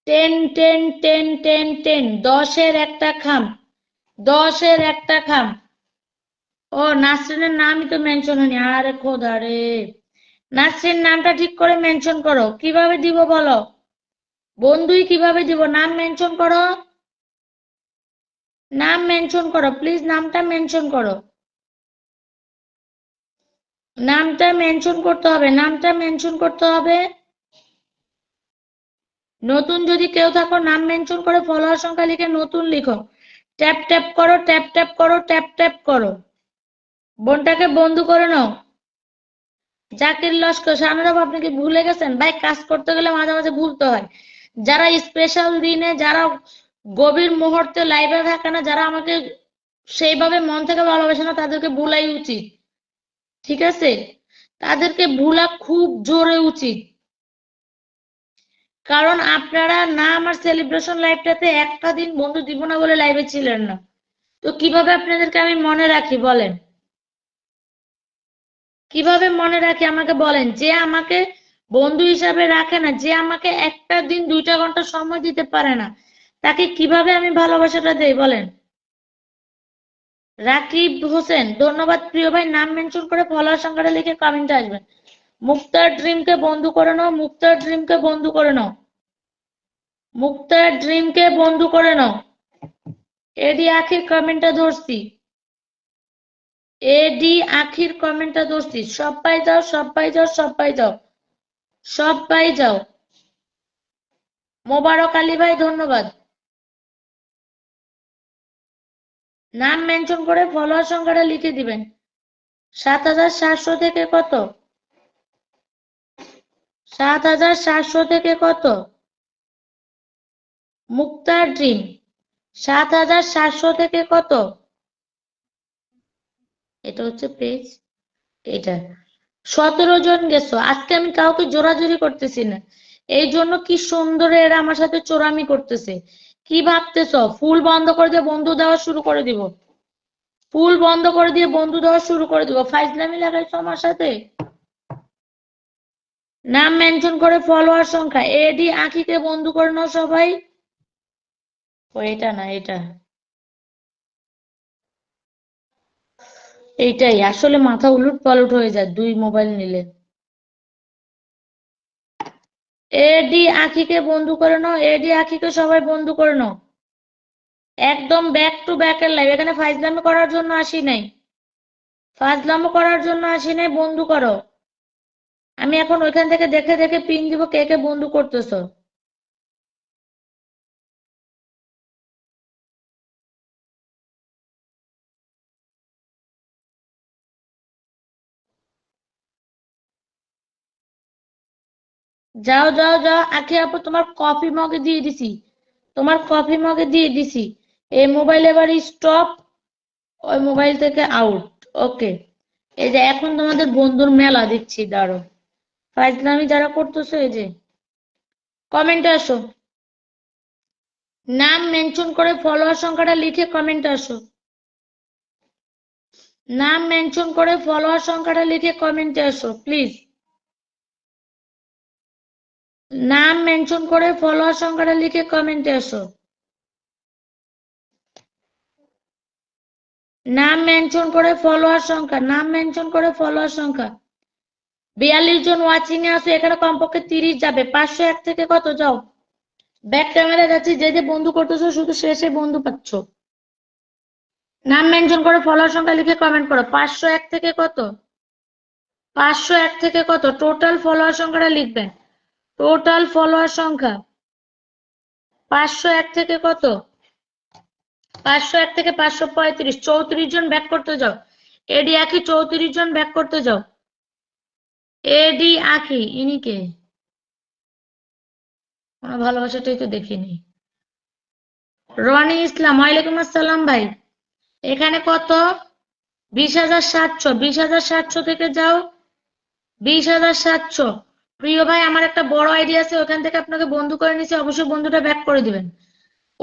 10 10 10 10 10, 10-এর একটা খাম, 10-এর একটা খাম। ও নাসরিনের নামই তো মেনশন হয়নি, আরে খোদা রে। নাসরিন নামটা ঠিক করে মেনশন করো, কিভাবে দিব বলো বন্ধুই, কিভাবে দিব? নাম মেনশন করো, নাম মেনশন করো প্লিজ, নামটা মেনশন করো, নামটা মেনশন করতে হবে, নামটা মেনশন করতে হবে। নতুন যদি কেউ থাকো নাম মেনশন করে ফলোয়ার সংখ্যা লিখে নতুন লিখো। ট্যাপ ট্যাপ করো, ট্যাপ ট্যাপ করো, ট্যাপ ট্যাপ করো। বোনটাকে বন্ধু করে নাও। জাকির লস্কর, শানুরাব আপনি কি ভুলে গেছেন? ভাই কাজ করতে গেলে মাঝে মাঝে ভুলতে হয়। যারা স্পেশাল দিনে, যারা গভীর মুহূর্তে লাইভে থাকে না, যারা আমাকে সেইভাবে মন থেকে ভালোবাসে না, তাদেরকে ভুলাই উচিত। ঠিক আছে, তাদেরকে ভুলা খুব জোরে উচিত। কারণ আপনারা না আমার সেলিব্রেশন লাইভটাতে একটা দিন বন্ধু দিব না বলে লাইভে ছিলেন না, তো কিভাবে আপনাদেরকে আমি মনে রাখি বলেন? কিভাবে মনে রাখি আমাকে বলেন? যে আমাকে বন্ধু হিসাবে রাখে না, যে আমাকে একটা দিন 2টা ঘন্টা সময় দিতে পারে না, তাকে কিভাবে আমি ভালোবাসাটা দেই বলেন? রাকিব হোসেন, ধন্যবাদ প্রিয় ভাই। নাম মেনশন করে ফলোয়ার সংখ্যাটা লিখে কমেন্টে আসবেন। মুক্তার ড্রিমকে বন্ধু করে নাও, মুক্তার ড্রিমকে বন্ধু করে নাও, মুক্তার ড্রিমকে বন্ধু করে নাও। এডি আখির কমেন্টটা ধরছি, এডি আখির কমেন্টটা ধরছি। সবাই যাও, সবাই যাও, সবাই যাও, সবাই যাও। মোবারক আলী ভাই ধন্যবাদ। নাম মেনশন করে ফলোয়ার সংখ্যাটা লিখে দিবেন। 7,700 থেকে কত? 7,700 থেকে কত? মুক্তার ড্রিম 7,700 থেকে কত? এটা হচ্ছে পেজ, এটা 17 জন গেছো। আজকে আমি কাউকে জোরাজুরি করতেছি না, এই জন্য কি সুন্দর এরা আমার সাথে চোরামি করতেছে। কি ভাবতেছ ফুল বন্ধ করে দিয়ে বন্ধু দেওয়া শুরু করে দিব? ফুল বন্ধ করে দিয়ে বন্ধু দেওয়া শুরু করে দিব? ফাইজলামি লাগাইছো আমার সাথে। নাম মেনশন করে ফলোয়ার সংখ্যা, এডি আঁখিকে বন্ধু করে নাও সবাই। ও এটা না, এটা এইটাই আসলে মাথা উলট পালট হয়ে যায় দুই মোবাইল নিলে। এডি আঁখিকে বন্ধু করে নাও, এডি আঁখিকে সবাই বন্ধু করে নাও। একদম ব্যাক টু ব্যাক এর লাইভ, এখানে ফাইজলামি করার জন্য আসি নাই, ফাজলামো করার জন্য আসি নাই, বন্ধু করো। আমি এখন ওইখান থেকে দেখে দেখে পিন দিব কে কে বন্ধু করতেছো। যাও যাও যাও, আখি আপু তোমার কফি মগে দিয়ে দিছি, তোমার কফি মগে দিয়ে দিছি। এই মোবাইল এবার স্টপ, ওই মোবাইল থেকে আউট। ওকে, এই যে এখন তোমাদের বন্ধুর মেলা দিচ্ছি, দাঁড়ো। ফাইজলামি যারা করতেছো এই যে কমেন্টে আসো, নাম মেনশন করে ফলোয়ার সংখ্যাটা লিখে কমেন্টে আসো, নাম মেনশন করে ফলোয়ার সংখ্যাটা লিখে কমেন্টে আসো প্লিজ। নাম মেনশন করে ফলোয়ার সংখ্যাটা লিখে কমেন্টে আসো, নাম মেনশন করে ফলোয়ার সংখ্যা, নাম মেনশন করে ফলোয়ার সংখ্যা। 42 জন ওয়াচিং এ আছে, এখানে কমপক্ষে 30 যাবে। 501 থেকে কত? যাও ব্যাক ক্যামেরা যাচ্ছি, যে যে বন্ধু করতেছো শুধু শেষে বন্ধু পাচ্ছ। নাম মেনশন করে ফলোয়ার সংখ্যা লিখে কমেন্ট করো। 501 থেকে কত? 501 থেকে কত? টোটাল ফলোয়ার সংখ্যাটা লিখবেন, টোটাল ফলোয়ার সংখ্যা। 501 থেকে কত? 501 থেকে 535। 34 জন ব্যাক করতে যাও। এডি আখি 34 জন ব্যাক করতে যাও। এডি আখি, ইনি কে? আমার ভালোবাসাটাই তো দেখিনি। রনি ইসলাম, ওয়ালাইকুম আসসালাম ভাই। এখানে কত? 20,700, 20,700 থেকে যাও। 20,700। প্রিয় ভাই আমার একটা বড় আইডিয়া আছে, ওখান থেকে আপনাকে বন্ধু করে নিছি, অবশ্যই বন্ধুটা ব্যাক করে দিবেন।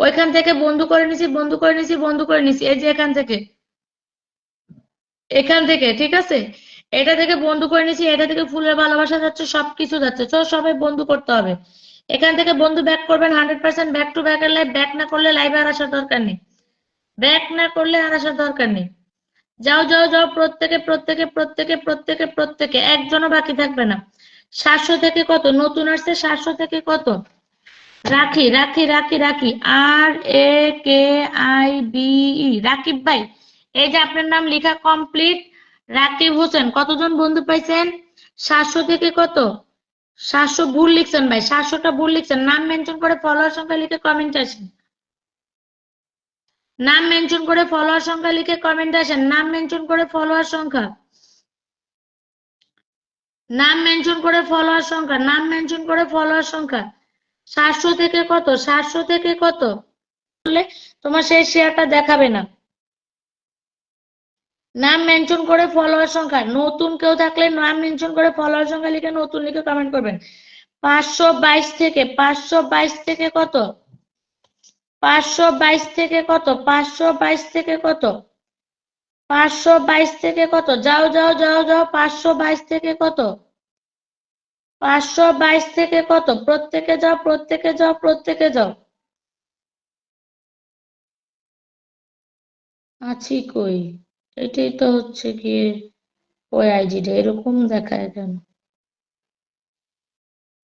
ওইখান থেকে বন্ধু করে নিছি, বন্ধু করে নিছি, বন্ধু করে নিছি, এই যে এখান থেকে, এখান থেকে, ঠিক আছে, এটা থেকে বন্ধু করে নিছি, এটা থেকে ফুলের ভালোবাসা যাচ্ছে, সবকিছু যাচ্ছে, তো সবাই বন্ধু করতে হবে। এখান থেকে বন্ধু ব্যাক করবেন 100%, ব্যাক টু ব্যাক এর লাইভ, ব্যাক না করলে লাইভে আর আসার দরকার নেই, ব্যাক না করলে আর আসার দরকার নেই। যাও যাও যাও, প্রত্যেকে প্রত্যেকে প্রত্যেকে প্রত্যেকে প্রত্যেকে, একজনও বাকি থাকবে না। 700 থেকে কত নতুন আসছে, 700 থেকে কত, রাখি রাখি রাখি রাখি, RAKIBE, রাকিব ভাই, এই যে আপনার নাম লেখা কমপ্লিট, রাকিব হোসেন, কতজন বন্ধু পাইছেন? 700 থেকে কত, 700 ভুল লিখছেন ভাই, 700টা ভুল লিখছেন, নাম মেনশন করে ফলোয়ার সংখ্যা লিখে কমেন্ট আসেন, নাম মেনশন করে ফলোয়ার সংখ্যা লিখে কমেন্ট আসেন, নাম মেনশন করে ফলোয়ার সংখ্যা, নাম মেনশন করে ফলোয়ার সংখ্যা, নাম মেনশন করে ফলোয়ার সংখ্যা। 700 থেকে কত, 700 থেকে কত, বললে তোমার সেই শেয়ারটা দেখাবে না। নাম মেনশন করে ফলোয়ার সংখ্যা, নতুন কেউ থাকলে নাম মেনশন করে ফলোয়ার সংখ্যা লিখে নতুন লিখে কমেন্ট করবেন। 522 থেকে, 522 থেকে কত, 522 থেকে কত, 522 থেকে কত, 522 থেকে কত, যাও যাও যাও যাও, 522 থেকে কত, 522 থেকে কত, প্রত্যেকে যাও প্রত্যেকে যাও প্রত্যেকে যাও। আছি কই, এটাই তো হচ্ছে গিয়ে ওই আইডিটা এরকম দেখায় কেন?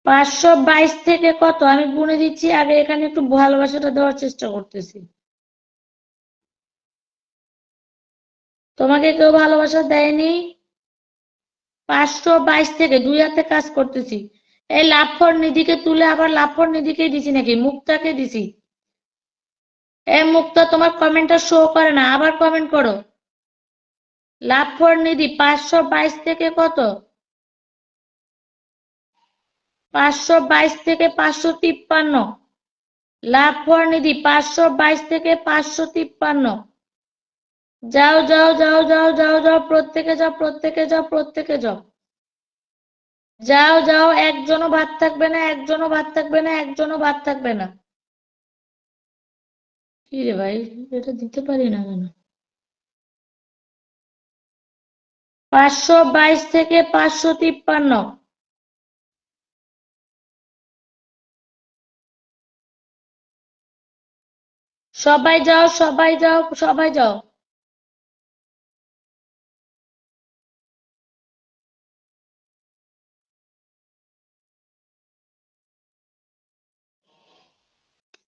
522 থেকে কত, আমি গুনে দিচ্ছি, আগে এখানে একটু ভালোবাসাটা দেওয়ার চেষ্টা করতেছি। তোমাকে কেউ ভালোবাসা দেয়নি? 522 থেকে, 2 হাতে কাজ করতেছি। এই লাফর নিধিকে তুলে আবার লাফর নিধিকে দিছি নাকি, মুক্তাকে দিছি? এ মুক্তা, তোমার কমেন্টটা শো করে না, আবার কমেন্ট করো। লাফর নিধি 522 থেকে কত, 522 থেকে 553, লাফর নিধি 522 থেকে 553, যাও যাও যাও যাও যাও যাও, প্রত্যেকে যাও প্রত্যেকে যাও প্রত্যেকে যাও, যাও যাও, একজনও বাদ থাকবে না, একজনও বাদ থাকবে না, একজনও বাদ থাকবে না। কি রে ভাই, এটা দিতে পারি না কেন? 522 থেকে 553, সবাই যাও সবাই যাও সবাই যাও।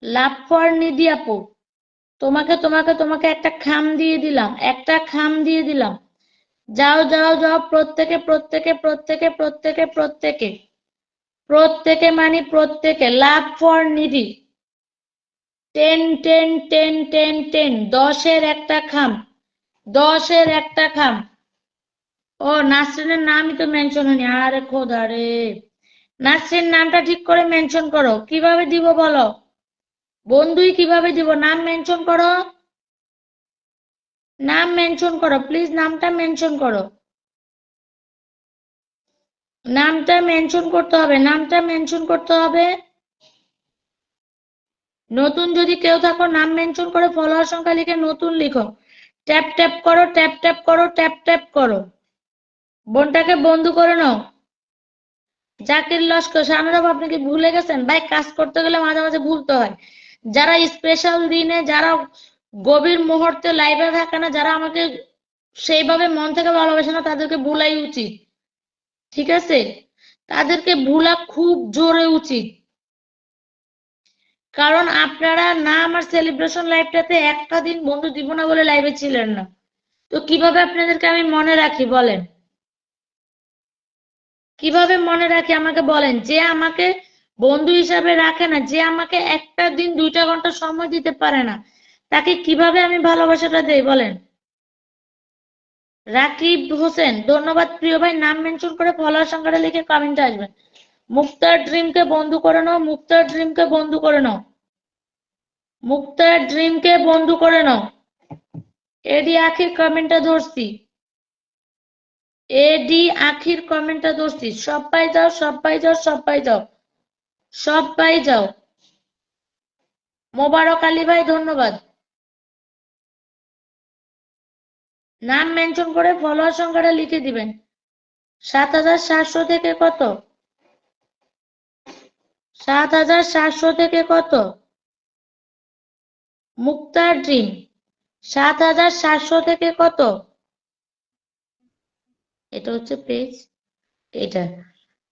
লাভ ফর নিধি আপু, তোমাকে তোমাকে তোমাকে একটা খাম দিয়ে দিলাম, একটা খাম দিয়ে দিলাম, যাও যাও যাও, প্রত্যেকে প্রত্যেকে প্রত্যেকে প্রত্যেকে প্রত্যেকে প্রত্যেকে মানে প্রত্যেকে, লাভ ফর নিধি 10 10 10 10 10, 10-এর একটা খাম, 10-এর একটা খাম। ও নাসরিনের নামই তো মেনশন হয়নি, আরে খোদা রে, নাসরিন নামটা ঠিক করে মেনশন করো, কিভাবে দিব বলো, বন্ধুই কিভাবে দিব, নাম মেনশন করো, নাম মেনশন করো প্লিজ, নামটা মেনশন করো, নামটা মেনশন করতে হবে, নামটা মেনশন করতে হবে। নতুন যদি কেউ থাকো, নাম মেনশন করে ফলোয়ার সংখ্যা লিখে নতুন লিখো, ট্যাপ ট্যাপ করো ট্যাপ ট্যাপ করো ট্যাপ ট্যাপ করো, বোনটাকে বন্ধু করে নাও। জাকির লস্কর, শানুরাব, আপনি কি ভুলে গেছেন ভাই, কাজ করতে গেলে মাঝে মাঝে ভুলতে হয়। যারা স্পেশাল দিনে, যারা গভীর মুহূর্তে লাইভে থাকে না, যারা আমাকে সেইভাবে মন থেকে ভালোবাসে না, তাদেরকে ভুলাই উচিত, ঠিক আছে, তাদেরকে ভুলা খুব জোরে উচিত। কারণ আপনারা না আমার সেলিব্রেশন লাইভটাতে একটা দিন বন্ধু দিব না বলে লাইভে ছিলেন না, তো কিভাবে আপনাদেরকে আমি মনে রাখি বলেন, কিভাবে মনে রাখি আমাকে বলেন, যে আমাকে বন্ধু হিসাবে রাখে না, যে আমাকে একটা দিন 2টা ঘন্টা সময় দিতে পারে না, তাকে কিভাবে আমি ভালোবাসাটা দেই বলেন। রাকিব হোসেন, ধন্যবাদ প্রিয় ভাই, নাম মেনশন করে ফলোয়ার সংখ্যাটা লিখে কমেন্টে আসবেন। মুক্তার ড্রিমকে বন্ধু করে নাও, মুক্তার ড্রিমকে বন্ধু করে নাও, মুক্তার ড্রিমকে বন্ধু করে নাও। এডি আখির কমেন্টটা ধরছি, এডি আখির কমেন্টটা ধরছি, সবাই যাও সবাই যাও সবাই যাও সবাই যাও। মোবারক আলী ভাই ধন্যবাদ। নাম মেনশন করে ফলোয়ার সংখ্যাটা লিখে দিবেন। ৭৭০০ থেকে কত? ৭৭০০ থেকে কত? মুক্তার ড্রিম ৭৭০০ থেকে কত? এটা হচ্ছে পেজ, এটা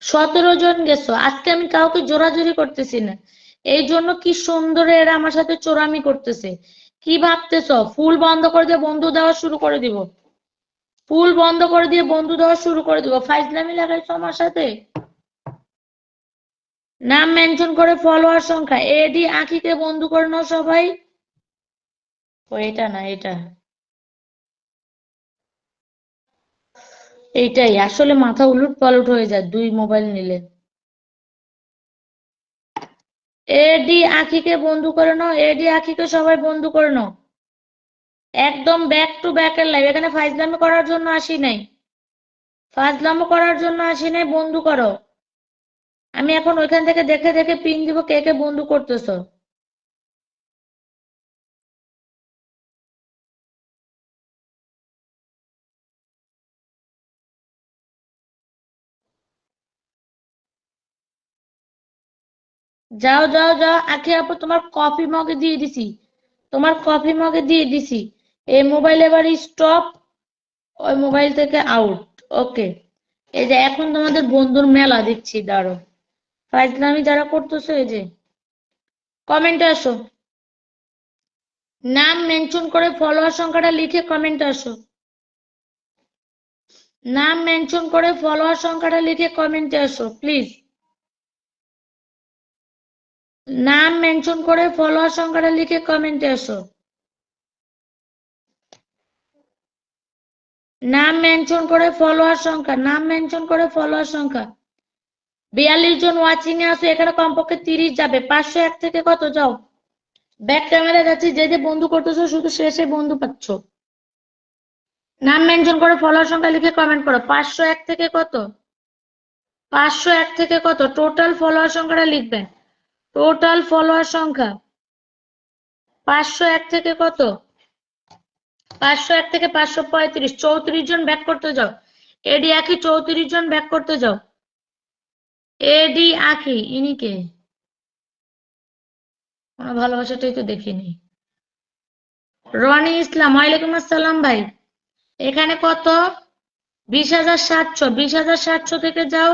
১৭ জন গেছো। আজকে আমি কাউকে জোরাজুরি করতেছি না, এই জন্য কি সুন্দর এরা আমার সাথে চোরামি করতেছে। কি ভাবতেছ ফুল বন্ধ করে দিয়ে বন্ধু দেওয়া শুরু করে দিব? ফুল বন্ধ করে দিয়ে বন্ধু দেওয়া শুরু করে দিব? ফাইজলামি লাগাইছো আমার সাথে। নাম মেনশন করে ফলোয়ার সংখ্যা এডি আঁকিকে বন্ধু করে নাও সবাই। ও এটা না, এটা এইটাই আসলে মাথা উলট পালট হয়ে যায় দুই মোবাইল নিলে। এডি আঁকিকে বন্ধু করে নাও, এডি আঁকিকে সবাই বন্ধু করে নাও। একদম ব্যাক টু ব্যাক এর লাইভ, এখানে ফাইজলামি করার জন্য আসি নাই, ফাজলামো করার জন্য আসি নাই, বন্ধু করো। আমি এখন ওইখান থেকে দেখে দেখে পিন দিব কে কে বন্ধু করতেছো। যাও যাও যাও, আখি আপু তোমার কফি মগে দিয়ে দিছি, তোমার কফি মগে দিয়ে দিছি। এই মোবাইল এবার স্টপ, ওই মোবাইল থেকে আউট। ওকে, এই যে এখন তোমাদের বন্ধুর মেলা দিচ্ছি, দাঁড়ো। ফাইজলামি যারা করতেছো এই যে কমেন্টে আসো, নাম মেনশন করে ফলোয়ার সংখ্যাটা লিখে কমেন্টে আসো। নাম মেনশন করে ফলোয়ার সংখ্যাটা লিখে কমেন্টে আসো প্লিজ। নাম মেনশন করে ফলোয়ার সংখ্যাটা লিখে কমেন্টে আসো। নাম মেনশন করে ফলোয়ার সংখ্যা, নাম মেনশন করে ফলোয়ার সংখ্যা। ৪২ জন ওয়াচিং এ আছে, এখানে কমপক্ষে ৩০ যাবে। ৫০১ থেকে কত? যাও ব্যাক ক্যামেরা যাচ্ছি, যে যে বন্ধু করতেছো শুধু শেষে বন্ধু পাচ্ছ। নাম মেনশন করে ফলোয়ার সংখ্যা লিখে কমেন্ট করো। ৫০১ থেকে কত? ৫০১ থেকে কত? টোটাল ফলোয়ার সংখ্যাটা লিখবেন, টোটাল ফলোয়ার সংখ্যা। ৫০১ থেকে কত? ৫০১ থেকে ৫৩৫। ৩৪ জন ব্যাক করতে যাও। এডি আঁকি ৩৪ জন ব্যাক করতে যাও। এডি আঁকি ইনিকে কোনো ভালোবাসাটাই তো দেখিনি। রনি ইসলাম ওয়ালাইকুম আসসালাম ভাই। এখানে কত? ২০৭০০। ২০৭০০ থেকে যাও,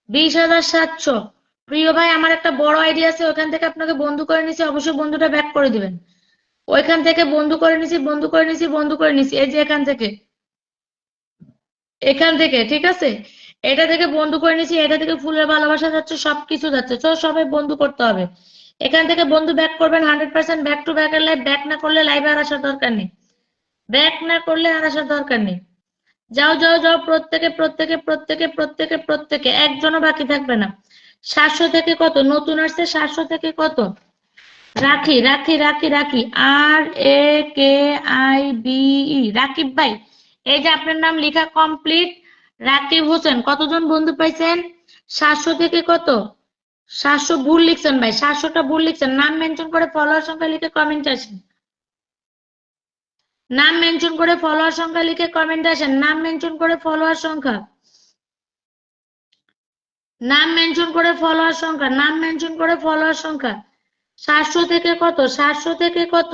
২০৭০০। প্রিয় ভাই আমার একটা বড় আইডিয়া আছে, ওখান থেকে আপনাকে বন্ধু করে নিছি, অবশ্যই বন্ধুটা ব্যাক করে দিবেন। ওইখান থেকে বন্ধু করে নিছি, বন্ধু করে নিছি, বন্ধু করে নিছি, এই যে এখান থেকে, এখান থেকে, ঠিক আছে। এটা থেকে বন্ধু করে নিছি, এটা থেকে ফুলের ভালোবাসা যাচ্ছে, সবকিছু যাচ্ছে, তো সবাই বন্ধু করতে হবে। এখান থেকে বন্ধু ব্যাক করবেন ১০০%। ব্যাক টু ব্যাক এর লাইভ, ব্যাক না করলে লাইভে আর আসার দরকার নেই, ব্যাক না করলে আর আসার দরকার নেই। যাও যাও যাও, প্রত্যেকে প্রত্যেকে প্রত্যেকে প্রত্যেকে প্রত্যেকে, একজনও বাকি থাকবে না। ৭০০ থেকে কত? নতুন আসছে ৭০০ থেকে কত? রাখি রাখি রাখি রাখি, RAKIBE, রাকিব ভাই। এই যে আপনার নাম লেখা কমপ্লিট, রাকিব হোসেন। কতজন বন্ধু পাইছেন? ৭০০ থেকে কত? ৭০০ ভুল লিখছেন ভাই, ৭০০টা ভুল লিখছেন। নাম মেনশন করে ফলোয়ার সংখ্যা লিখে কমেন্ট আসেন। নাম মেনশন করে ফলোয়ার সংখ্যা লিখে কমেন্ট আসেন। নাম মেনশন করে ফলোয়ার সংখ্যা, নাম মেনশন করে ফলোয়ার সংখ্যা, নাম মেনশন করে ফলোয়ার সংখ্যা। ৭০০ থেকে কত? ৭০০ থেকে কত?